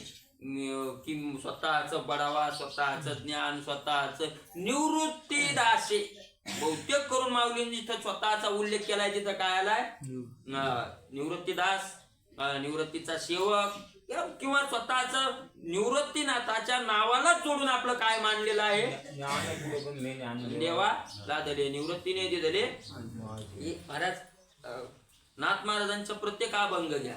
की स्वतःच बडावा, स्वतःच ज्ञान, स्वतःच निवृत्तीदासे. बहुतेक करून माऊलींनी जिथं स्वतःचा उल्लेख केलाय तिथं काय आलाय, निवृत्तीदास, निवृत्तीचा सेवक, किंवा स्वतःच निवृत्तीनाथाच्या नावालाच जोडून आपलं काय मानलेलं आहे, देवा दादले निवृत्तीने दिले. महाराज नाथ महाराजांचा प्रत्येक अभंग घ्या,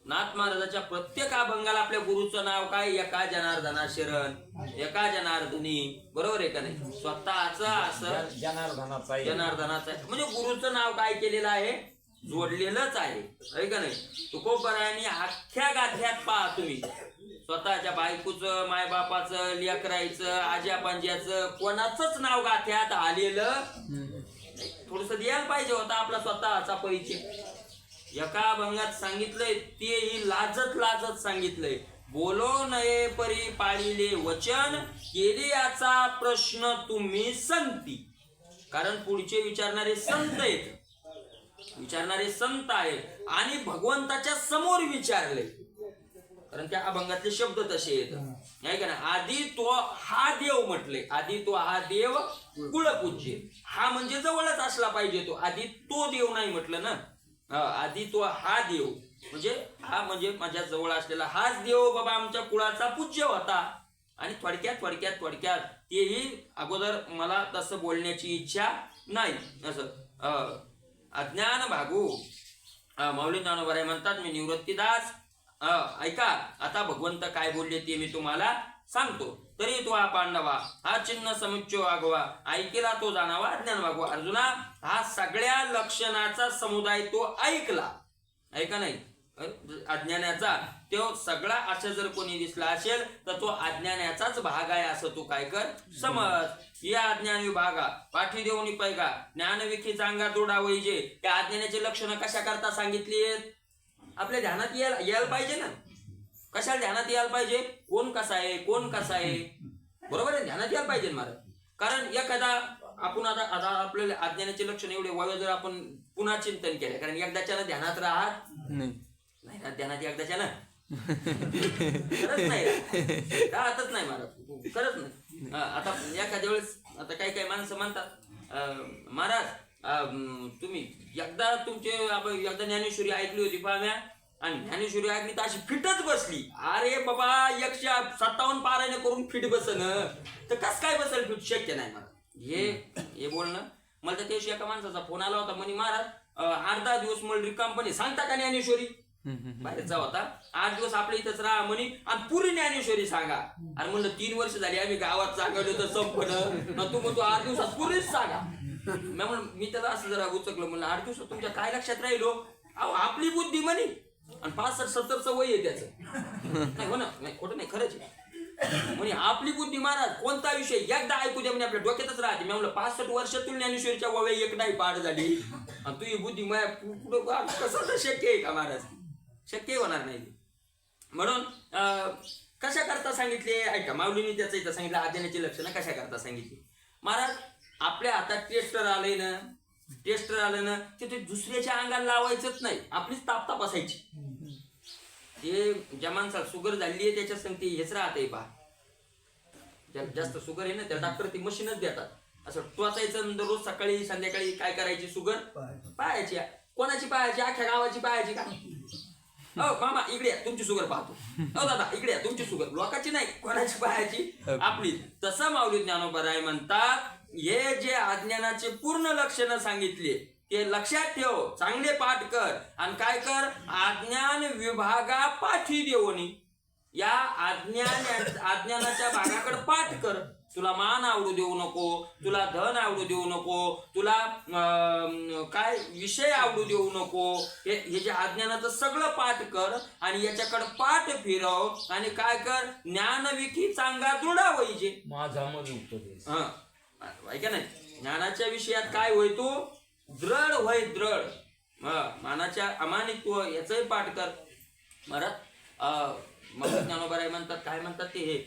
नाथ महाराजाच्या प्रत्येक अभंगाला आपल्या गुरुचं नाव काय, एका जनार्दना शरण, एका जनार्दनी, बरोबर आहे का नाही. स्वतःच असं जनार्दनाचा म्हणजे गुरुचं नाव काय केलेलं आहे, जोडलेलंच आहे का नाही. तुकोबरायांनी अख्ख्या गाथ्यात पहा तुम्ही, स्वतःच्या बायकोचं, मायबापाचं, लेकरायचं, आज्या पंज्याचं कोणाचंच नाव गाथ्यात आलेलं थोडस द्यायला पाहिजे होता आपला स्वतःचा परिचय. एका अभंगात सांगितलंय तेही लाजत लाजत सांगितलंय, बोलो नये परी पाळिले वचन, केले याचा प्रश्न तुम्ही संती. कारण पुढचे विचारणारे संत आहेत, विचारणारे संत आहेत आणि भगवंताच्या समोर विचारले, कारण त्या अभंगातले शब्द तसे येत नाही का ना. आधी तो हा देव म्हटले, आधी तो हा देव कुळपूज्य, हा म्हणजे जवळच असला पाहिजे तो, आधी तो देव नाही म्हटलं ना. आधी तो हा देव म्हणजे हा म्हणजे माझ्या जवळ असलेला हाच देव बाबा आमच्या कुळाचा पूज्य होता. आणि थोडक्यात तेही अगोदर मला तसं बोलण्याची इच्छा नाही. असं अज्ञान भागू माऊली ज्ञानोबा म्हणतात, मी निवृत्तीदास. ऐका आता भगवंत काय बोलले ते मी तुम्हाला सांगतो. तरी तो हा पांडवा हा चिन्ह समुच्चय वागवा, ऐकेला तो जाणावा अज्ञान वागवा. अर्जुना हा सगळ्या लक्षणाचा समुदाय तो ऐकला, ऐका नाही अज्ञानाचा, तो सगळा असं जर कोणी दिसला असेल तर तो अज्ञानाचाच भाग आहे असं तू काय कर समज. या अज्ञान विभागा पाठी देऊन पैगा, ज्ञानविखी चांगा जोडा वैजे. त्या अज्ञानाचे लक्षणं कशा करता सांगितली, आपल्या ध्यानात यायला पाहिजे ना. कशाला ध्यानात यायला पाहिजे, कोण कसा आहे, कोण कसा आहे, बरोबर आहे, ध्यानात यायला पाहिजे महाराज. कारण एखादा आपण आता आपल्याला अज्ञानाचे लक्षण एवढे व्हावे जर आपण पुन्हा चिंतन केलं, कारण एकदाच्या ध्यानात राहत नाही ना, ध्यानात एकदाच्या ना खरंच नाही राहतच नाही महाराज, खरंच नाही. आता एखाद्या वेळेस आता काही माणसं म्हणतात, महाराज तुम्ही एकदा एकदा ज्ञानेश्वरी ऐकली होती पाम्या, आणि ज्ञानेश्वरी ऐकली तर अशी फिटच बसली. अरे बाबा 157 पारायण करून फिट बसन तर कस काय बसल फिट, शक्य नाही मला हे बोलणं. मला त्या दिवशी एका माणसाचा फोन आला होता, म्हणे महाराज 8-10 दिवस मला रिकाम पण सांगता का ज्ञानेश्वरी, बाहेरचा होता, 8 दिवस आपल्या इथंच राहा म्हणे आणि पुरी ज्ञानेश्वरी सांगा. आणि म्हणलं 3 वर्ष झाली आम्ही गावात सांगलो तर संपलं, तू म्हणतो 8 दिवसात पुरीच सांगा. मी त्याला असं जरा उचकलं, म्हणलं 8 दिवसात तुमच्या काय लक्षात राहिलो, आपली बुद्धी म्हणे, आणि 65-70चं वय आहे त्याचं, नाही हो ना, नाही खोटं नाही, खरंच म्हणे आपली बुद्धी. महाराज कोणता विषय एकदा ऐकू द्या म्हणे आपल्या डोक्यातच राहते. मी म्हणलं 65 वर्षातून ज्ञानेश्वरीच्या वय एक नाही पार झाली आणि तू ही बुद्धी कुठं कसं शक्य आहे का महाराज, शक्य होणार नाही. म्हणून कशा करता सांगितले, ऐका माऊलीने त्याचं इथं सांगितलं, अज्ञानाची लक्षणं कशा करता सांगितली. महाराज आपल्या हातात टेस्टर आलंय ना, टेस्टर आलं ना ते दुसऱ्याच्या अंगाला लावायचंच नाही, आपलीच ताप असायची. ते ज्या माणसाला शुगर झाली आहे त्याच्या संगती हेच राहते पहा, जास्त शुगर आहे ना त्या डॉक्टर ती मशीनच देतात, असं टोचायचं दररोज सकाळी संध्याकाळी. काय करायची, शुगर पाहायची. कोणाची पाहायची, अख्ख्या गावाची पाहायची का, हो मामा इकडे तुमची शुगर पाहतो, हो दादा इकडे तुमची शुगर, लोकांची नाही, कोणाची पाहायची, आपली. तसं माऊली ज्ञानोबा म्हणतात, हे जे अज्ञानाचे पूर्ण लक्षणं सांगितले ते लक्षात ठेव, चांगले पाठ कर आणि काय कर, अज्ञान विभागा पाठी देऊनी या अज्ञानाच्या भागाकडे पाठ कर. तुला मान आवडू देऊ नको, तुला धन आवडू देऊ नको, तुला काय विषय आवडू देऊ नको, हे जे अज्ञानाचं सगळं पाठ कर आणि याच्याकडे पाठ फिरव आणि काय कर, ज्ञानविखी चांगा दृढा वैजे. माझा उपदेश ऐका नाही, ज्ञानाच्या विषयात काय होय तू दृढ होय, दृढ. मानाच्या अमानित्व याचंही पाठ कर. महाराज मग ज्ञानोबा म्हणतात, काय म्हणतात ते, हे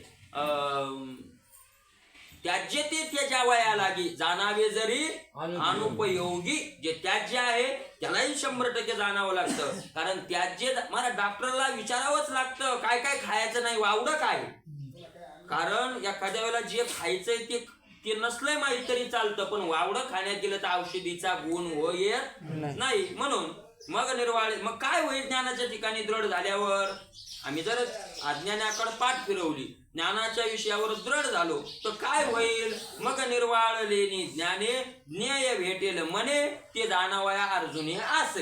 त्याज्य ते त्याच्या वया लागी जाणावे जरी अनुपयोगी. जे त्याज्य आहे त्यालाही 100% जाणावं लागतं, कारण त्याज्य मला डॉक्टरला विचारावंच लागतं काय काय खायचं नाही, वावडं काय. कारण एखाद्या वेळेला जे खायचंय ते ते नसलंय माहित तरी चालतं, पण वावडं खाण्यात गेलं तर औषधीचा गुण येत नाही. म्हणून मग निर्वाळ, मग काय होईल ज्ञानाच्या ठिकाणी दृढ झाल्यावर? आम्ही जर अज्ञानाकडे पाठ फिरवली, ज्ञानाच्या विषयावर दृढ झालो तर काय होईल? मग निर्वाळलेनी ज्ञाने ज्ञेय भेटेल मने, ते जाणावया अर्जुने असं.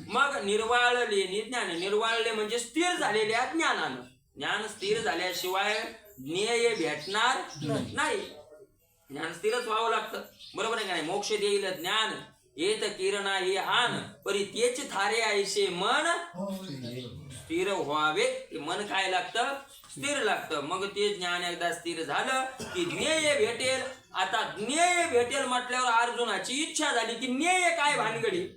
मग निर्वाळलेनी ज्ञाने, निर्वाळले म्हणजे स्थिर झालेल्या ज्ञानानं. ज्ञान स्थिर झाल्याशिवाय ज्ञेय भेटणार नाही. ज्ञान स्थिरच व्हावं लागतं, बरोबर आहे का नाही? मोक्ष देईल ज्ञान येत किरणा हे हान, परी तेच थारे ऐसे मन स्थिर व्हावे. ते मन काय लागतं? स्थिर लागतं. मग ते ज्ञान एकदा स्थिर झालं की ज्ञेय भेटेल. आता ज्ञेय भेटेल म्हटल्यावर अर्जुनाची इच्छा झाली की ज्ञेय काय भानगडी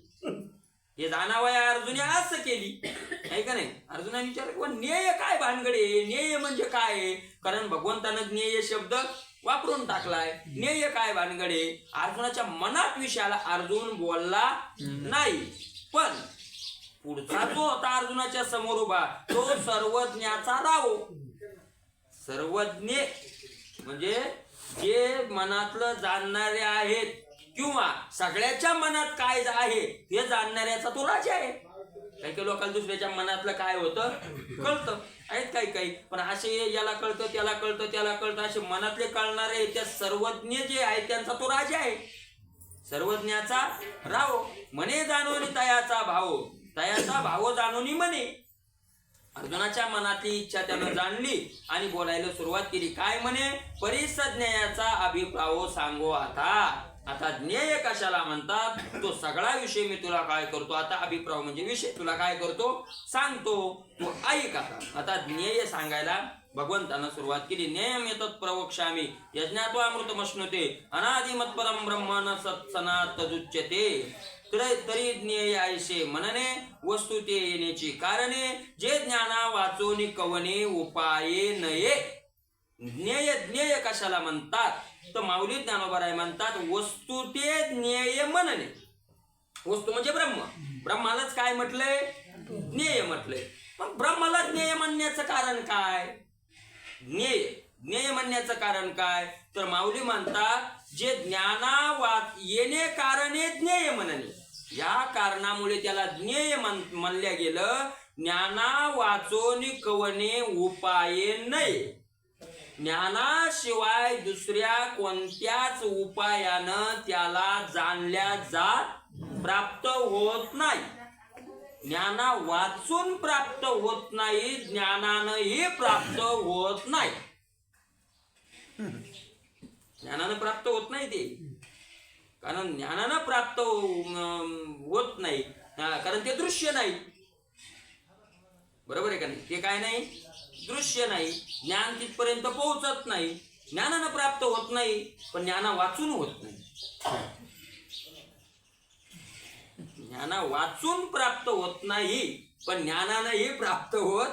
हे जाणावया अर्जुने असं केली, नाही का नाही? अर्जुनाने विचारलं ज्ञेय काय भानगडी, ज्ञेय म्हणजे काय? कारण भगवंतानं ज्ञेय शब्द वापरून टाकलाय. ज्ञेय काय भानगडे? अर्जुनाच्या मनात विषयाला अर्जुन बोलला नाही. पण पुढचा जो होता अर्जुनाच्या समोर उभा, तो सर्वज्ञाचा राव. सर्वज्ञ म्हणजे जे मनातलं जाणणारे आहेत, किंवा सगळ्याच्या मनात काय आहे हे जाणणाऱ्याचा तो राजा आहे. काही काही लोकांना दुसऱ्याच्या मनातलं काय होतं कळतं, आहेत काही काही, पण असे याला कळतं, त्याला कळतं, त्याला कळतं, असे मनातले कळणारे त्या सर्वज्ञ जे आहे त्यांचा तो राजा आहे. सर्वज्ञाचा राव म्हणे जाणवणी तयाचा भाव, तयाचा भाव जाणवणी म्हणे. अर्जुनाच्या मनातली इच्छा त्यानं जाणली आणि बोलायला सुरुवात केली. काय म्हणे? परिसज्ञाचा अभिप्राय सांगो आता. आता ज्ञेय कशाला म्हणतात तो सगळा विषय मी तुला काय करतो, आता अभिप्राय म्हणजे विषय तुला काय करतो सांगतो, तू ऐक. आता ज्ञेय सांगायला भगवंतानं सुरुवात केली. ज्ञेयम एतत् प्रवक्ष्यामि यज्ञात्वा अमृतमश्नुते अनादिमत् परम ब्रह्म न सत्सनात् तदुच्यते. तरी ज्ञेय ऐसे मनने वस्तू ते येण्याची कारणे, जे ज्ञाना वाचोनी कवने उपाये नये. ज्ञेय ज्ञेय कशाला म्हणतात तर माऊली ज्ञानोबराय म्हणतात वस्तू ते ज्ञेय मनने. वस्तू म्हणजे ब्रह्म, ब्रह्मालाच काय म्हटलंय? ज्ञेय म्हटलंय. पण ब्रह्माला ज्ञेय म्हणण्याचं कारण काय? ज्ञेय ज्ञेय म्हणण्याचं कारण काय तर माऊली म्हणतात जे ज्ञाना येणे कारणे ज्ञेय म्हणणे. या कारणामुळे त्याला ज्ञेय म्हणल्या गेलं. ज्ञाना वाचोनी कवने उपाये नये. ज्ञानाशिवाय दुसऱ्या कोणत्याच उपायानं त्याला जाणल्या जात प्राप्त होत नाही. ज्ञाना वाचून प्राप्त होत नाही, ज्ञानानंही प्राप्त होत नाही. ज्ञानानं प्राप्त होत नाही ते, कारण ज्ञानानं प्राप्त होत नाही, कारण ते दृश्य नाही. बरोबर आहे का नाही? ते काय नाही? दृश्य नाही. ज्ञान तिथपर्यंत पोहोचत नाही. ज्ञानानं प्राप्त होत नाही, पण ज्ञाना वाचून होत नाही. ज्ञाना वाचून प्राप्त होत नाही, पण ज्ञानानंही प्राप्त होत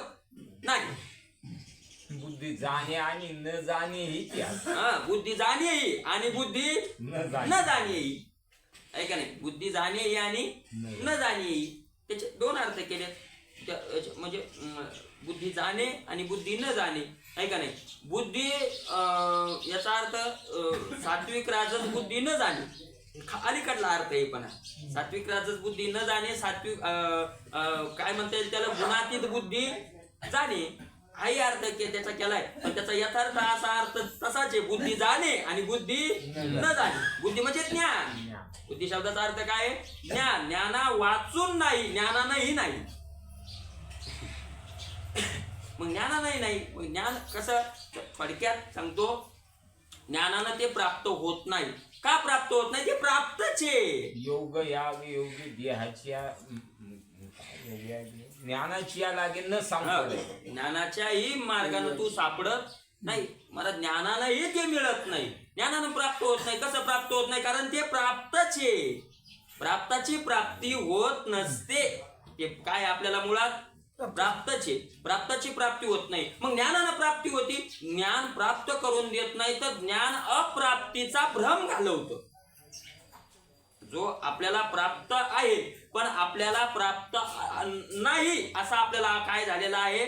नाही. बुद्धी जाणे आणि न जाणे ही बुद्धी जाणे आणि बुद्धी न जाणे, आहे का नाही? बुद्धी जाणे आणि न जाणे, त्याचे दोन अर्थ केले. म्हणजे बुद्धी जाणे आणि बुद्धी न जाणे, आहे का नाही? बुद्धी याचा अर्थ सात्विक राजस बुद्धी न जाणे, अलीकडला अर्थ आहे. पण सात्विक राजस बुद्धी न जाणे, सात्विक काय म्हणता येईल त्याला, गुणातीत बुद्धी जाणे, हाही अर्थ त्याचा केलाय. पण त्याचा यथार्थ असा अर्थ तसाच आहे, बुद्धी जाणे आणि बुद्धी न जाणे. बुद्धी म्हणजे ज्ञान. बुद्धी शब्दाचा अर्थ काय? ज्ञान. ज्ञाना वाचून नाही, ज्ञानानंही नाही. मग ज्ञानानंही नाही. मग ज्ञान कसं? थोडक्यात सांगतो, ज्ञानानं ते प्राप्त होत नाही. का प्राप्त होत नाही? ते प्राप्तच आहे. योग या योगी देहाच्या ज्ञानाची लागे न सापडे. ज्ञानाच्याही मार्गाने तू सापडत नाही. मला ज्ञानालाही ते मिळत नाही. ज्ञानानं प्राप्त होत नाही. कसं प्राप्त होत नाही? कारण ते प्राप्तच आहे. प्राप्ताची प्राप्ती होत नसते. ते काय आपल्याला मुळात प्राप्तच आहे. प्राप्ताची प्राप्ती होत नाही. मग ज्ञानानं प्राप्ती होती. ज्ञान प्राप्त करून देत नाही, तर ज्ञान अप्राप्तीचा भ्रम घालवतं. जो आपल्याला प्राप्त आहे पण आपल्याला प्राप्त नाही असा आपल्याला काय झालेला आहे?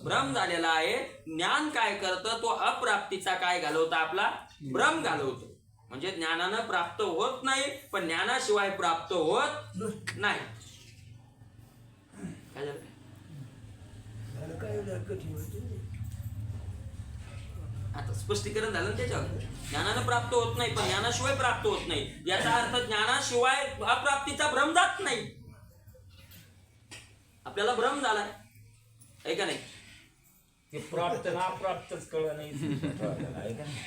भ्रम झालेला आहे. ज्ञान काय करतं? तो अप्राप्तीचा काय घालवतं? आपला भ्रम घालवतो. म्हणजे ज्ञानानं प्राप्त होत नाही, पण ज्ञानाशिवाय प्राप्त होत नाही. काय झालं? आता स्पष्टीकरण झालं ना त्याच्यावर. ज्ञानानं प्राप्त होत नाही, पण ज्ञानाशिवाय प्राप्त होत नाही. याचा अर्थ ज्ञानाशिवाय अप्राप्तीचा भ्रम जात नाही. आपल्याला भ्रम झालाय, आहे का नाही? ते प्राप्त ना अप्राप्तच कळलं नाही. आहे का नाही?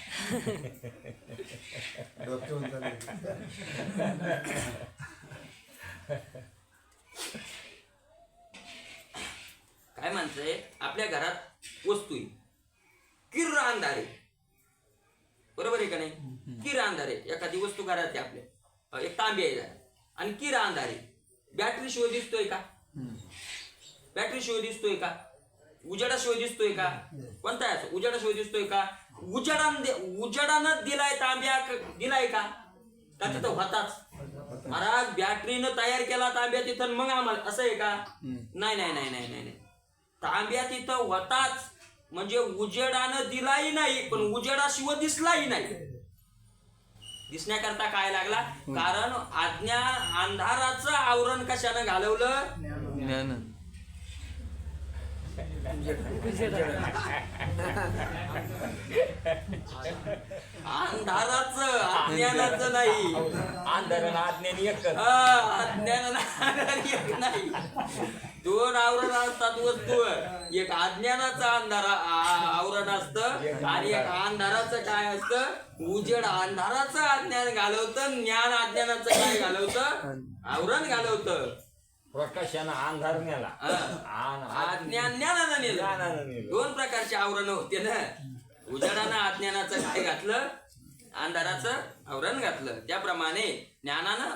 काय म्हणतंय, आपल्या घरात वस्तू आहे, किर्र अंधार आहे, बरोबर आहे का नाही? किर्र अंधार आहे. एखादी वस्तू घरात आहे आपल्या, एक तांबी आहे आणि किर्र अंधार आहे. बॅटरी शिवाय दिसतोय का? बॅटरी शिवाय दिसतोय का? उजेडाशिवाय दिसतोय का? कोणता आहे? उजेडाशिवाय दिसतोय का? उजेडानं दिलाय तांब्या, दिलाय का तिथं होताच? महाराज बॅटरीनं तयार केला तांब्या तिथं, मग आम्हाला असं आहे का? नाही नाही नाही नाही नाही, तांब्या तिथं होताच, म्हणजे उजेडानं दिलाही नाही, पण उजेडाशिवाय दिसलाही नाही. दिसण्याकरता काय लागला? कारण अंधाराचं आवरण कशानं घालवलं? ज्ञान. अंधाराचं, अज्ञानाचं नाही. अंधारानं अज्ञान एकच. अज्ञानानं एक नाही, दोन आवरण असतात वस्तूवर. एक अज्ञानाचं आवरण असतं आणि एक अंधाराचं काय असतं? उजेड अंधाराचं अज्ञान घालवतं, ज्ञान अज्ञानाचं काय घालवतं? आवरण घालवतं. प्रकाशानं अंधार नेला, अज्ञान ज्ञानानं ज्ञानानं नेलं. नेलं. दोन प्रकारचे आवरण होते ना. उजेडानं अज्ञानाचं काय घातलं? अंधाराचं आवरण घातलं. त्याप्रमाणे ज्ञानानं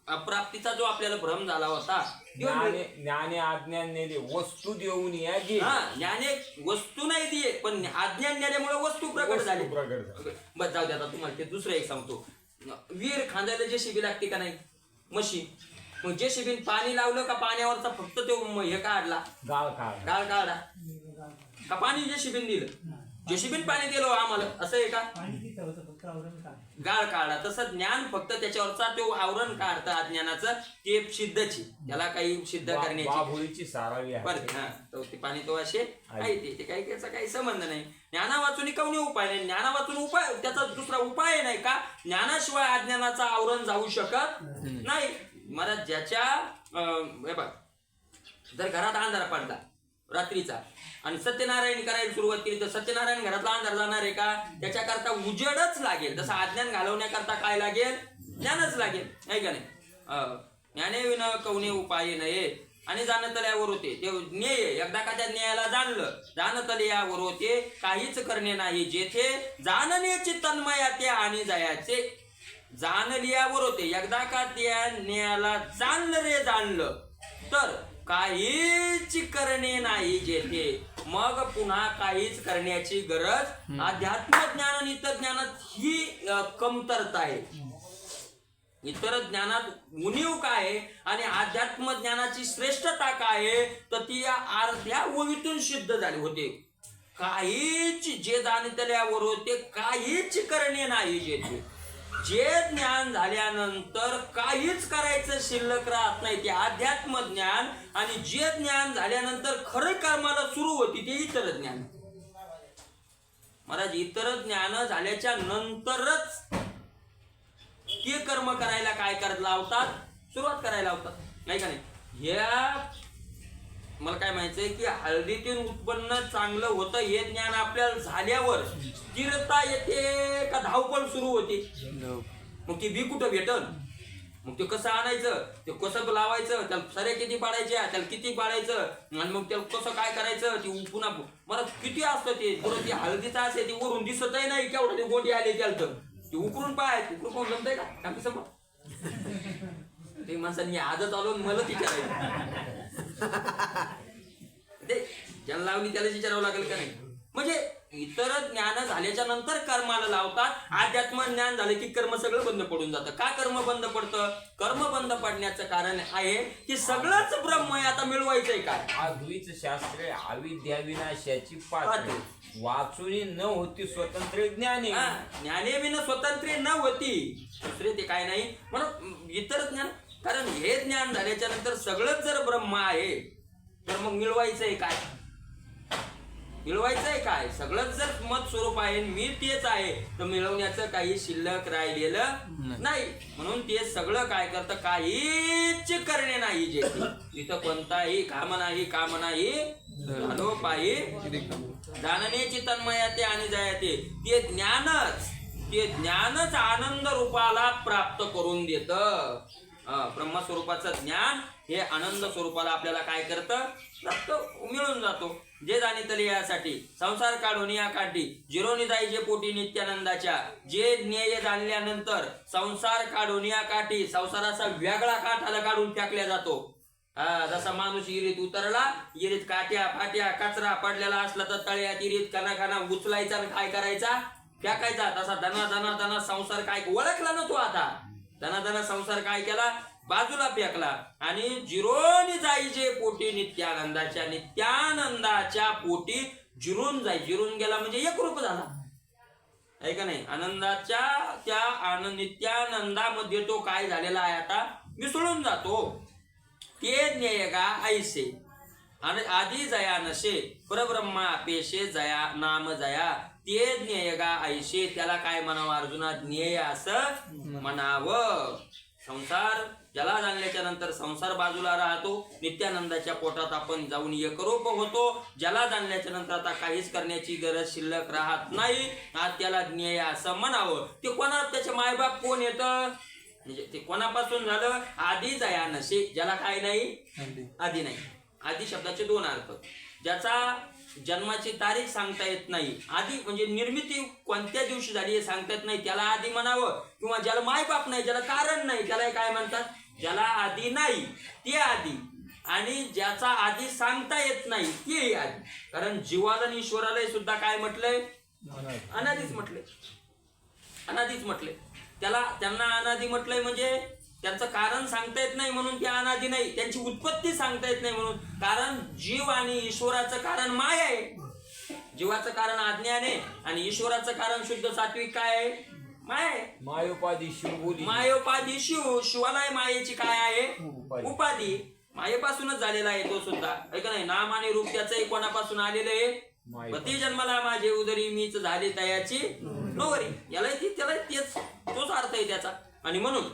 अप्राप्तीचा जो आपल्याला भ्रम झाला होता, ज्ञाने अज्ञान नेले, वस्तू देऊन या गे. ज्ञाने वस्तू नाही दिये, पण अज्ञान नेल्यामुळे वस्तू प्रकट झाली. बस जाऊ दे, आता तुम्हाला ते दुसरं एक सांगतो. विहीर खांदायला जेसीबी लागते का नाही? मशीन. मग जेसीबीन पाणी लावलं का पाण्यावरचा फक्त तो हे काढला, गाळ काढला का पाणी जेसीबीन दिलं? जेसीबीन पाणी दिलं आम्हाला, असं आहे का? गाळ काढला. तसं ज्ञान फक्त त्याच्यावरचा तो आवरण काढतं अज्ञानाचं, ते सिद्धची, त्याला काही सिद्ध करण्याची सारावी ते पाणी तो असे आहे, ते काही त्याचा काही संबंध नाही. ज्ञाना वाचून कोणी उपाय नाही. ज्ञाना वाचून उपाय, त्याचा दुसरा उपाय नाही का? ज्ञानाशिवाय अज्ञानाचं आवरण जाऊ शकत नाही. मला ज्याच्या जर घरात अंधार पडला रात्रीचा आणि सत्यनारायण करायला सुरुवात केली, तर सत्यनारायण घरातला अंधार जाणार आहे का? त्याच्याकरता उजेडच लागेल. तसं अज्ञान घालवण्याकरता काय लागेल? ज्ञानच लागेल, नाही का नाही? ज्ञाने विन कवने उपाय नये आणि जाणतल्यावर होते ते ज्ञेय. एकदा का त्या ज्ञेयाला जाणलं, जाणतल्यावर होते काहीच करणे नाही. जेथे जाणण्याची तन्मया ते आणि जायाचे. जाणल्यावर होते, एकदा का त्या ज्ञेयाला जाणलं रे, जाणलं तर काहीच करणे नाही जेथे, मग पुन्हा काहीच करण्याची गरज. अध्यात्म ज्ञान आणि इतर ज्ञानात ही कमतरता आहे. इतर ज्ञानात उणीव काय आणि अध्यात्म ज्ञानाची श्रेष्ठता काय, तर ती या अर्ध्या ओवीतून सिद्ध झाली होते. काहीच, जे जाणतल्यावर होते काहीच करणे नाही जेथे. जे ज्ञान झाल्यानंतर काहीच करायचं शिल्लक राहत नाही, ते अध्यात्म ज्ञान. आणि जे ज्ञान झाल्यानंतर खरं कर्माला सुरू होती ते इतर ज्ञान. महाराज, इतर ज्ञान झाल्याच्या नंतरच ते कर्म करायला काय करत लावतात? सुरुवात करायला लावतात, नाही का नाही? ह्या मला काय माहितीये की हळदीतून उत्पन्न चांगलं होतं हे ज्ञान आपल्याला झाल्यावर स्थिरता येते का धावपळ सुरू होते? मग ती बी कुठं भेटल? मग ते कसं आणायचं, ते कसं लावायचं, त्याला सऱ्या किती पाडायच्या, त्याला किती पाडायचं, आणि मग त्याला कसं काय करायचं, ती पुन्हा मला किती असतं ते. बरोबर ती हळदीचा असे ती वरून दिसतही नाही केवढं ते गोंडी आले त्याला, तर ती उकरून पाय, उकरून कोण जमतंय का टाकी समोर? ते माणसांनी आजच आलो मला विचारायचं, ते ज्याला लावली त्यालाच विचारावं लागेल का नाही? म्हणजे इतर ज्ञान झाल्याच्या नंतर कर्माला लावतात. अध्यात्म ज्ञान झालं की कर्म सगळं बंद पडून जातं. का कर्म बंद पडतं? कर्म बंद पडण्याचं कारण आहे की सगळंच ब्रह्म आहे. आता मिळवायचंय काय? अद्वैत शास्त्रे अविद्या विनाशाची पात्र वाचुनी न होती स्वतंत्र ज्ञानी. ज्ञानेविन स्वतंत्र न होती. दुसरे ते काय नाही म्हणून इतर ज्ञान. कारण हे ज्ञान झाल्याच्या नंतर सगळंच जर ब्रह्म आहे तर मग मिळवायचंय काय? मिळवायचंय काय? सगळंच जर मत स्वरूप आहे, मी तेच आहे, तर मिळवण्याचं काही शिल्लक राहिलेलं नाही. म्हणून ते सगळं काय करतं? काहीच करणे नाही. जे तिथं कोणताही काम नाही, काम नाही झालो पायी जाणण्याची तन्मयाते आणि जायते. ते ज्ञानच आनंद रूपाला प्राप्त करून देत. ब्रह्मस्वरूपाचं ज्ञान हे आनंद स्वरूपाला आपल्याला काय करतं? प्राप्त मिळून जातो. जे जाणितले यासाठी संसार काढून या काठी जिरोनी जाईचे पोटी नित्यानंदाच्या. जे ज्ञेय जाणल्यानंतर संसार काढून या काठी संसाराचा वेगळा काठाला काढून फेकल्या जातो. जसा माणूस इरीत उतरला, इरीत काट्या फाट्या कचरा पडलेला असला तर तळ्यात इरीत कणा उचलायचा आणि काय करायचा? फेकायचा. तसा दना संसार काय ओळखला ना तो. आता दना संसार काय केला? बाजूला फेकला. आणि जिरोनी जाईचे पोटी नित्यानंदाच्या पोटी जिरून जाई. जिरून गेला म्हणजे एक रूप झाला, आहे का नाही? आनंदाच्या त्या नित्यानंदामध्ये तो काय झालेला आहे? आता मिसळून जातो. ते ज्ञेय का ऐसे आणि आधी जया नशे परब्रह्मा पेशे जया नाम जया. ते ज्ञेय का ऐसे. त्याला काय म्हणावं अर्जुना? ज्ञेय असं म्हणावं. संसार ज्याला जाणल्याच्या नंतर संसार बाजूला राहतो. नित्यानंदाच्या पोटात आपण जाऊन एकरूप होतो. ज्याला जाणल्याच्या नंतर आता काहीच करण्याची गरज शिल्लक राहत नाही. आज त्याला ज्ञेय असं म्हणावं. ते कोणा? त्याचे मायबाप कोण येतं? म्हणजे ते कोणापासून झालं? आधी जया नशे. ज्याला काय नाही? आधी नाही. आधी शब्दाचे दोन अर्थ. ज्याचा जन्माची तारीख सांगता येत नाही, आधी म्हणजे निर्मिती कोणत्या दिवशी झाली हे सांगता येत नाही, त्याला आधी म्हणावं. किंवा ज्याला मायबाप नाही, ज्याला कारण नाही, त्याला काय म्हणतात? ज्याला आधी नाही ते आधी. आणि ज्याचा आधी सांगता येत नाही ते आधी. कारण जीवाला आणि ईश्वराला सुद्धा काय म्हटलंय? अनादीच म्हटलंय. अनादीच म्हटलंय. त्यांना अनादी म्हटलंय म्हणजे त्यांचं कारण सांगता येत नाही म्हणून ते अनादी नाही. त्यांची उत्पत्ती सांगता येत नाही म्हणून. कारण जीव आणि ईश्वराचं कारण माया आहे. जीवाचं कारण अज्ञान आहे आणि ईश्वराचं कारण शुद्ध सात्विक काय आहे? माया आहे. मायोपाधी शिव बोली. मायोपाधी शिव. शिवाला मायेची काय आहे? उपाधी. मायेपासूनच झालेला आहे तो सुद्धा, आहे का नाही? नाम आणि रूप त्याचंही कोणापासून आलेलं आहे? पती जन्माला माझे उदरी मीच झाली तयाची नोवरी. याला त्याला तोच अर्थ आहे त्याचा. आणि म्हणून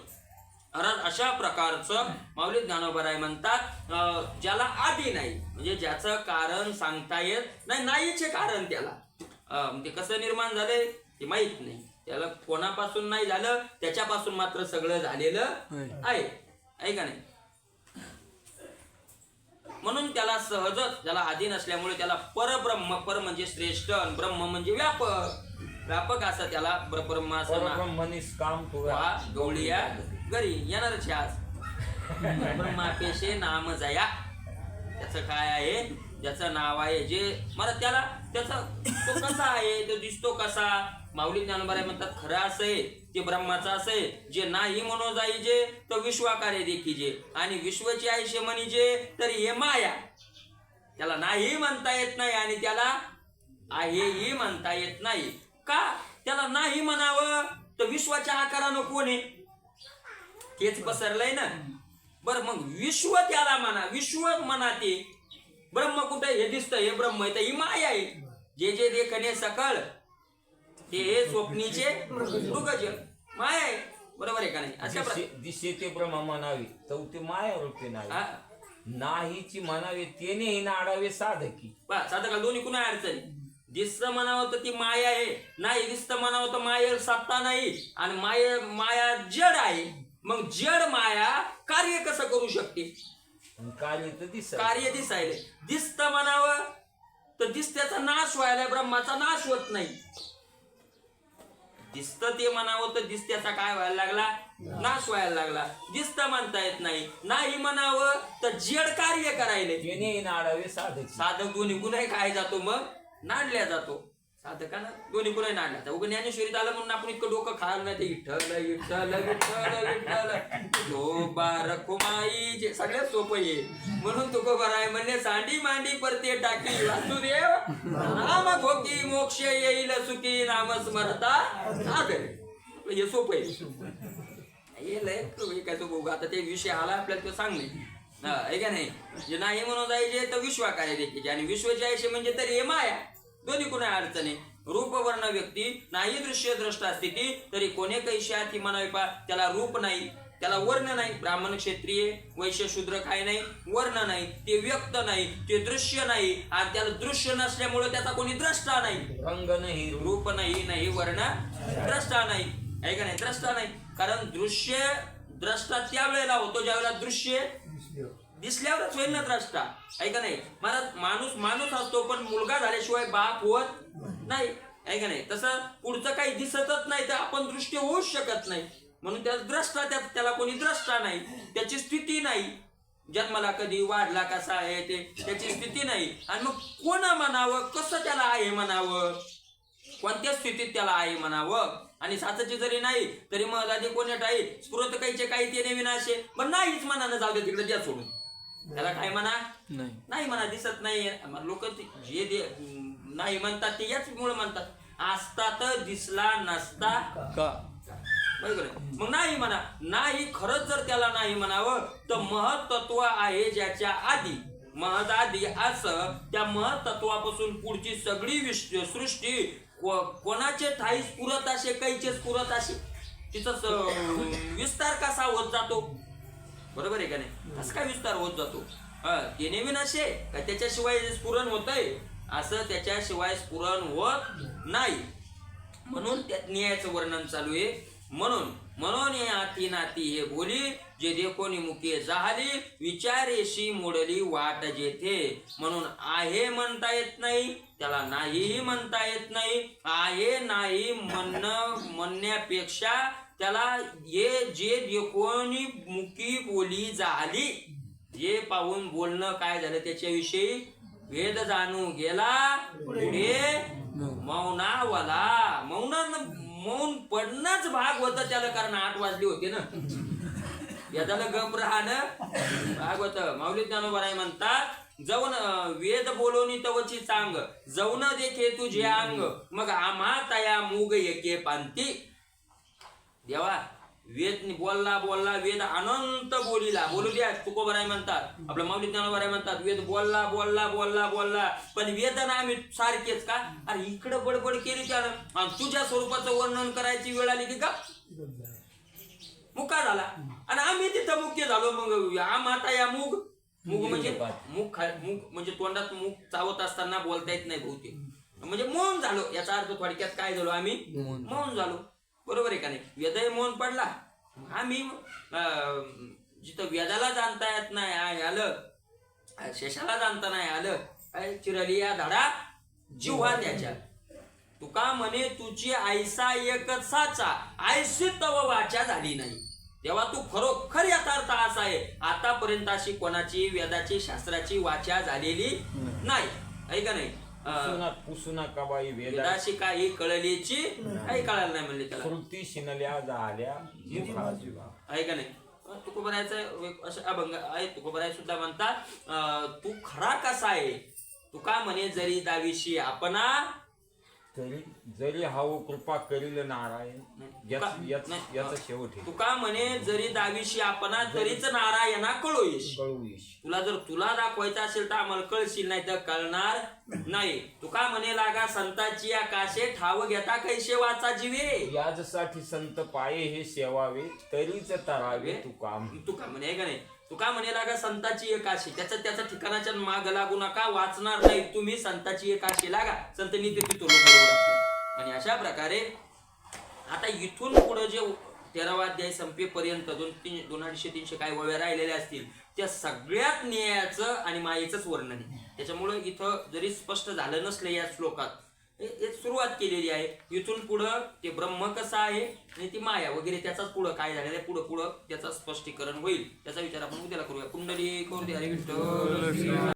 अशा प्रकारचं माऊली ज्ञानोबराय म्हणतात ज्याला आधी नाही म्हणजे ज्याचं कारण सांगता येत नाही. नाहीचे कारण त्याला ते कसं निर्माण झालंय ते माहित नाही. त्याला कोणापासून नाही झालं, त्याच्यापासून मात्र सगळं झालेलं आहे का नाही? म्हणून त्याला सहजच, ज्याला आधी नसल्यामुळे त्याला परब्रह्म, पर म्हणजे श्रेष्ठ, ब्रह्म म्हणजे व्यापक असं त्याला ब्रह्म काम गवळीया घरी येणारच आज. ब्रह्मापेशे नाम जया. त्याचं काय आहे? ज्याचं नाव आहे जे मला त्याचा तो कसा आहे, तो दिसतो कसा? माऊली ज्ञानोबराय म्हणतात खरं असं आहे ते ब्रह्माचं असं आहे जे नाही म्हणून जाईजे तर विश्वाकारे देखीजे आणि विश्वची आयशे म्हणीजे तर हे माया. त्याला नाही म्हणता येत नाही आणि त्याला आहेही म्हणता येत नाही. का? त्याला नाही म्हणावं तर विश्वाच्या आकारानं कोण आहे? तेच पसरलंय ना. बर मग विश्व त्याला म्हणा, विश्व म्हणा. ते ब्रह्म कुठे? हे दिसतं हे ब्रह्म आहे तर ही माया आहे. जे देखणे सकळ हे स्वप्नीचे मृगज माया आहे. बरोबर आहे का नाही? अशा दिशे ते ब्रह्म म्हणावे चौथे माया रूपे नाहीची म्हणावे तेने नाडावे साधकी. साधका दोन्ही कुणा अडचणी. दिसतं म्हणावं तर ती माया आहे, नाही दिसतं म्हणावं तर माया सत्ता नाही. आणि माया जड आहे. मग जड माया कार्य कसं करू शकते? कार्य दिसायले. दिसतं म्हणावं तर दिसत्याचा नाश व्हायला, ब्रह्माचा नाश होत नाही. दिसतं ते म्हणावं तर दिसत्याचा काय व्हायला लागला? नाश व्हायला लागला. दिसतं म्हणता येत नाही. नाही म्हणावं तर जड कार्य करायले. नाडावे साधक. साधक दोन्ही गुन्हे काय जातो? मग नाडल्या जातो. साधकानं दोन्ही कुणी नाडला तर उगा ज्ञानेश्वरीत आलं म्हणून आपण इतकं डोकं खायला नाही ते विठ्ठल विठ्ठल विठ्ठल विठ्ठल तो बारकुमाई जे सगळ्यात सोपं आहे म्हणून तुकोबाराय म्हणले सांडी मांडी परते टाकी वासुदेव नाम भोगी मोक्ष येईल सुखी नाम स्मरता साधन हे सोपं आहे हे लय काय तो बघू आता ते विषय आला आपल्याला तो सांगणे आहे का नाही जे नाही म्हणून जायचे तर विश्वाकार्य देखील आणि विश्व जायचे म्हणजे तर हे माया दोन्ही कोणा अडचणी रूप वर्ण व्यक्ती नाही दृश्य द्रष्टा स्थिती तरी कोणे कैशा ती म्हणावी पा त्याला रूप नाही त्याला वर्ण नाही ब्राह्मण क्षत्रिय वैश्य शूद्र काय नाही वर्ण नाही ते व्यक्त नाही ते दृश्य नाही आणि त्याला दृश्य नसल्यामुळे त्याचा कोणी द्रष्टा नाही रंग नाही रूप नाही वर्ण द्रष्टा नाही आहे का नाही द्रष्टा नाही कारण दृश्य द्रष्टा त्या वेळेला होतो ज्या वेळेला दृश्य दिसल्यावरच होईल ना द्रष्टा आहे का नाही मला माणूस असतो पण मुलगा झाल्याशिवाय बाप होत नाही आहे का नाही तसं पुढचं काही दिसतच नाही तर आपण दृष्टी होऊच शकत नाही म्हणून त्या द्रष्टा त्याला कोणी द्रष्टा नाही त्याची स्थिती नाही जन्माला कधी वाढला कसा आहे ते त्याची स्थिती नाही आणि मग कोण म्हणावं कसं त्याला आहे म्हणावं कोणत्या स्थितीत त्याला आहे म्हणावं आणि साचाची जरी नाही तरी मग आधी कोणत्या टाई स्फुरत काहीचे काही ते नेहमी नाशे पण नाहीच मनानं जाऊ दे तिकडे द्या सोडून त्याला काय म्हणा नाही म्हणा दिसत नाही लोक जे नाही म्हणतात ते याच मुळे म्हणतात असता तर दिसला नसता का बरोबर मग नाही म्हणा नाही खरंच जर त्याला नाही म्हणावं तर महत्त्व आहे ज्याच्या आधी महद आधी असं त्या महत्त्वापासून पुढची सगळी सृष्टी कोणाचे ठाई स्फुरत असे काहीचे स्फुरत असे तिचा विस्तार कसा होत जातो बरोबर आहे का नाही असं काय विस्तार होत जातो ते नेहमी नसे का त्याच्याशिवाय स्फुरण होतंय असं त्याच्याशिवाय स्फुरण होत नाही म्हणून त्यात न्यायाचं वर्णन चालू आहे म्हणून या हाती नाती हे बोली जे देखोनी मुखे जाहली विचारेशी मोडली वाट जेथे म्हणून आहे म्हणता येत नाही त्याला नाहीही म्हणता येत नाही आहे नाही म्हणण्यापेक्षा त्याला जे देखोनी मुखी बोली झाली जे पाहून बोलणं काय झालं त्याच्याविषयी वेद जाणू गेला पुढे मौनावला मौन पडणंच भाग होतं त्याला कारण 8 वाजले होते ना याला गप राहणं भाग होत माऊली ज्ञानोबाराय म्हणतात जाऊन वेद बोलोनी तवची चांग जाऊन देखे तुझे अंग मग आम्हा तया मूग एके पांती देवा वेद बोलला वेद अनंत बोलू द्या तुकोबाराय म्हणतात आपलं माऊली ज्ञानोबाराय म्हणतात वेद बोलला पण वेदना आम्ही सारखेच का अरे इकडं बडबड केली त्यानं आणि तुझ्या स्वरूपाचं वर्णन करायची वेळ आली की का मुका झाला आणि आम्ही तिथं मुख्य झालो मग आता या मूग म्हणजे मुख म्हणजे तोंडात मुख चावत असताना बोलता येत नाही बहुतेक म्हणजे मौन झालो याचा अर्थ थोडक्यात काय झालो आम्ही मौन झालो बरोबर आहे का नाही वेदही मौन पडला आम्ही जिथं वेदाला जाणता येत नाही आलं शेषाला जाणता नाही आलं काय चिरली या धडा जीवा त्याच्या तुका म्हणे तुझी आयसा एकच साचा आयशी तव वाचा झाली नाही तेव्हा तू खरोखर यथार्थ असा आहे आतापर्यंत अशी कोणाची वेदाची शास्त्राची वाचा झालेली नाही आहे का नाही पुसुना कबाई वेदाशी काही कळलीची काही कळायला नाही म्हणले त्याला कृती शिनल्या झाल्या आहे का नाही तुकोबरायचं असं अभंग आहे तुकोबराय सुद्धा म्हणतात तू खरा कसा आहे तुका म्हणे जरी दावीशी आपणा जरी हाव कृपा करील नारायण याचा शेवट तुका म्हणे जरी दावीशी आपणा तरीच नारायणा कळूईश तुला जर तुला दाखवायचं असेल तर आम्हाला कळशील नाही तर कळणार नाही तुका म्हणे लागा संताची आकाशे ठाव घेता कैसे वाचा जीवे यासाठी संत पाये हे सेवावे तरीच तरावे तुका म्हणे का नाही तुका म्हणे लागा संताची एकाशी त्याच्या ठिकाणाच्या माग लागू नका वाचणार नाही तुम्ही संताची एकाशी लागा संत नीती बरोबर आणि अशा प्रकारे आता इथून पुढे जे 13वा अध्याय संपेपर्यंत 200-250 काय वळ्या राहिलेल्या असतील त्या सगळ्यात न्यायाचं आणि मायेचंच वर्णन आहे त्याच्यामुळे इथं जरी स्पष्ट झालं नसलं या श्लोकात सुरुवात केलेली आहे इथून पुढं ते ब्रह्म कसं आहे आणि ती माया वगैरे त्याचाच पुढं काय झालेलं आहे पुढं त्याचं स्पष्टीकरण होईल त्याचा विचार आपण उद्याला करूया कुंडली करू दे हरी विठ्ठल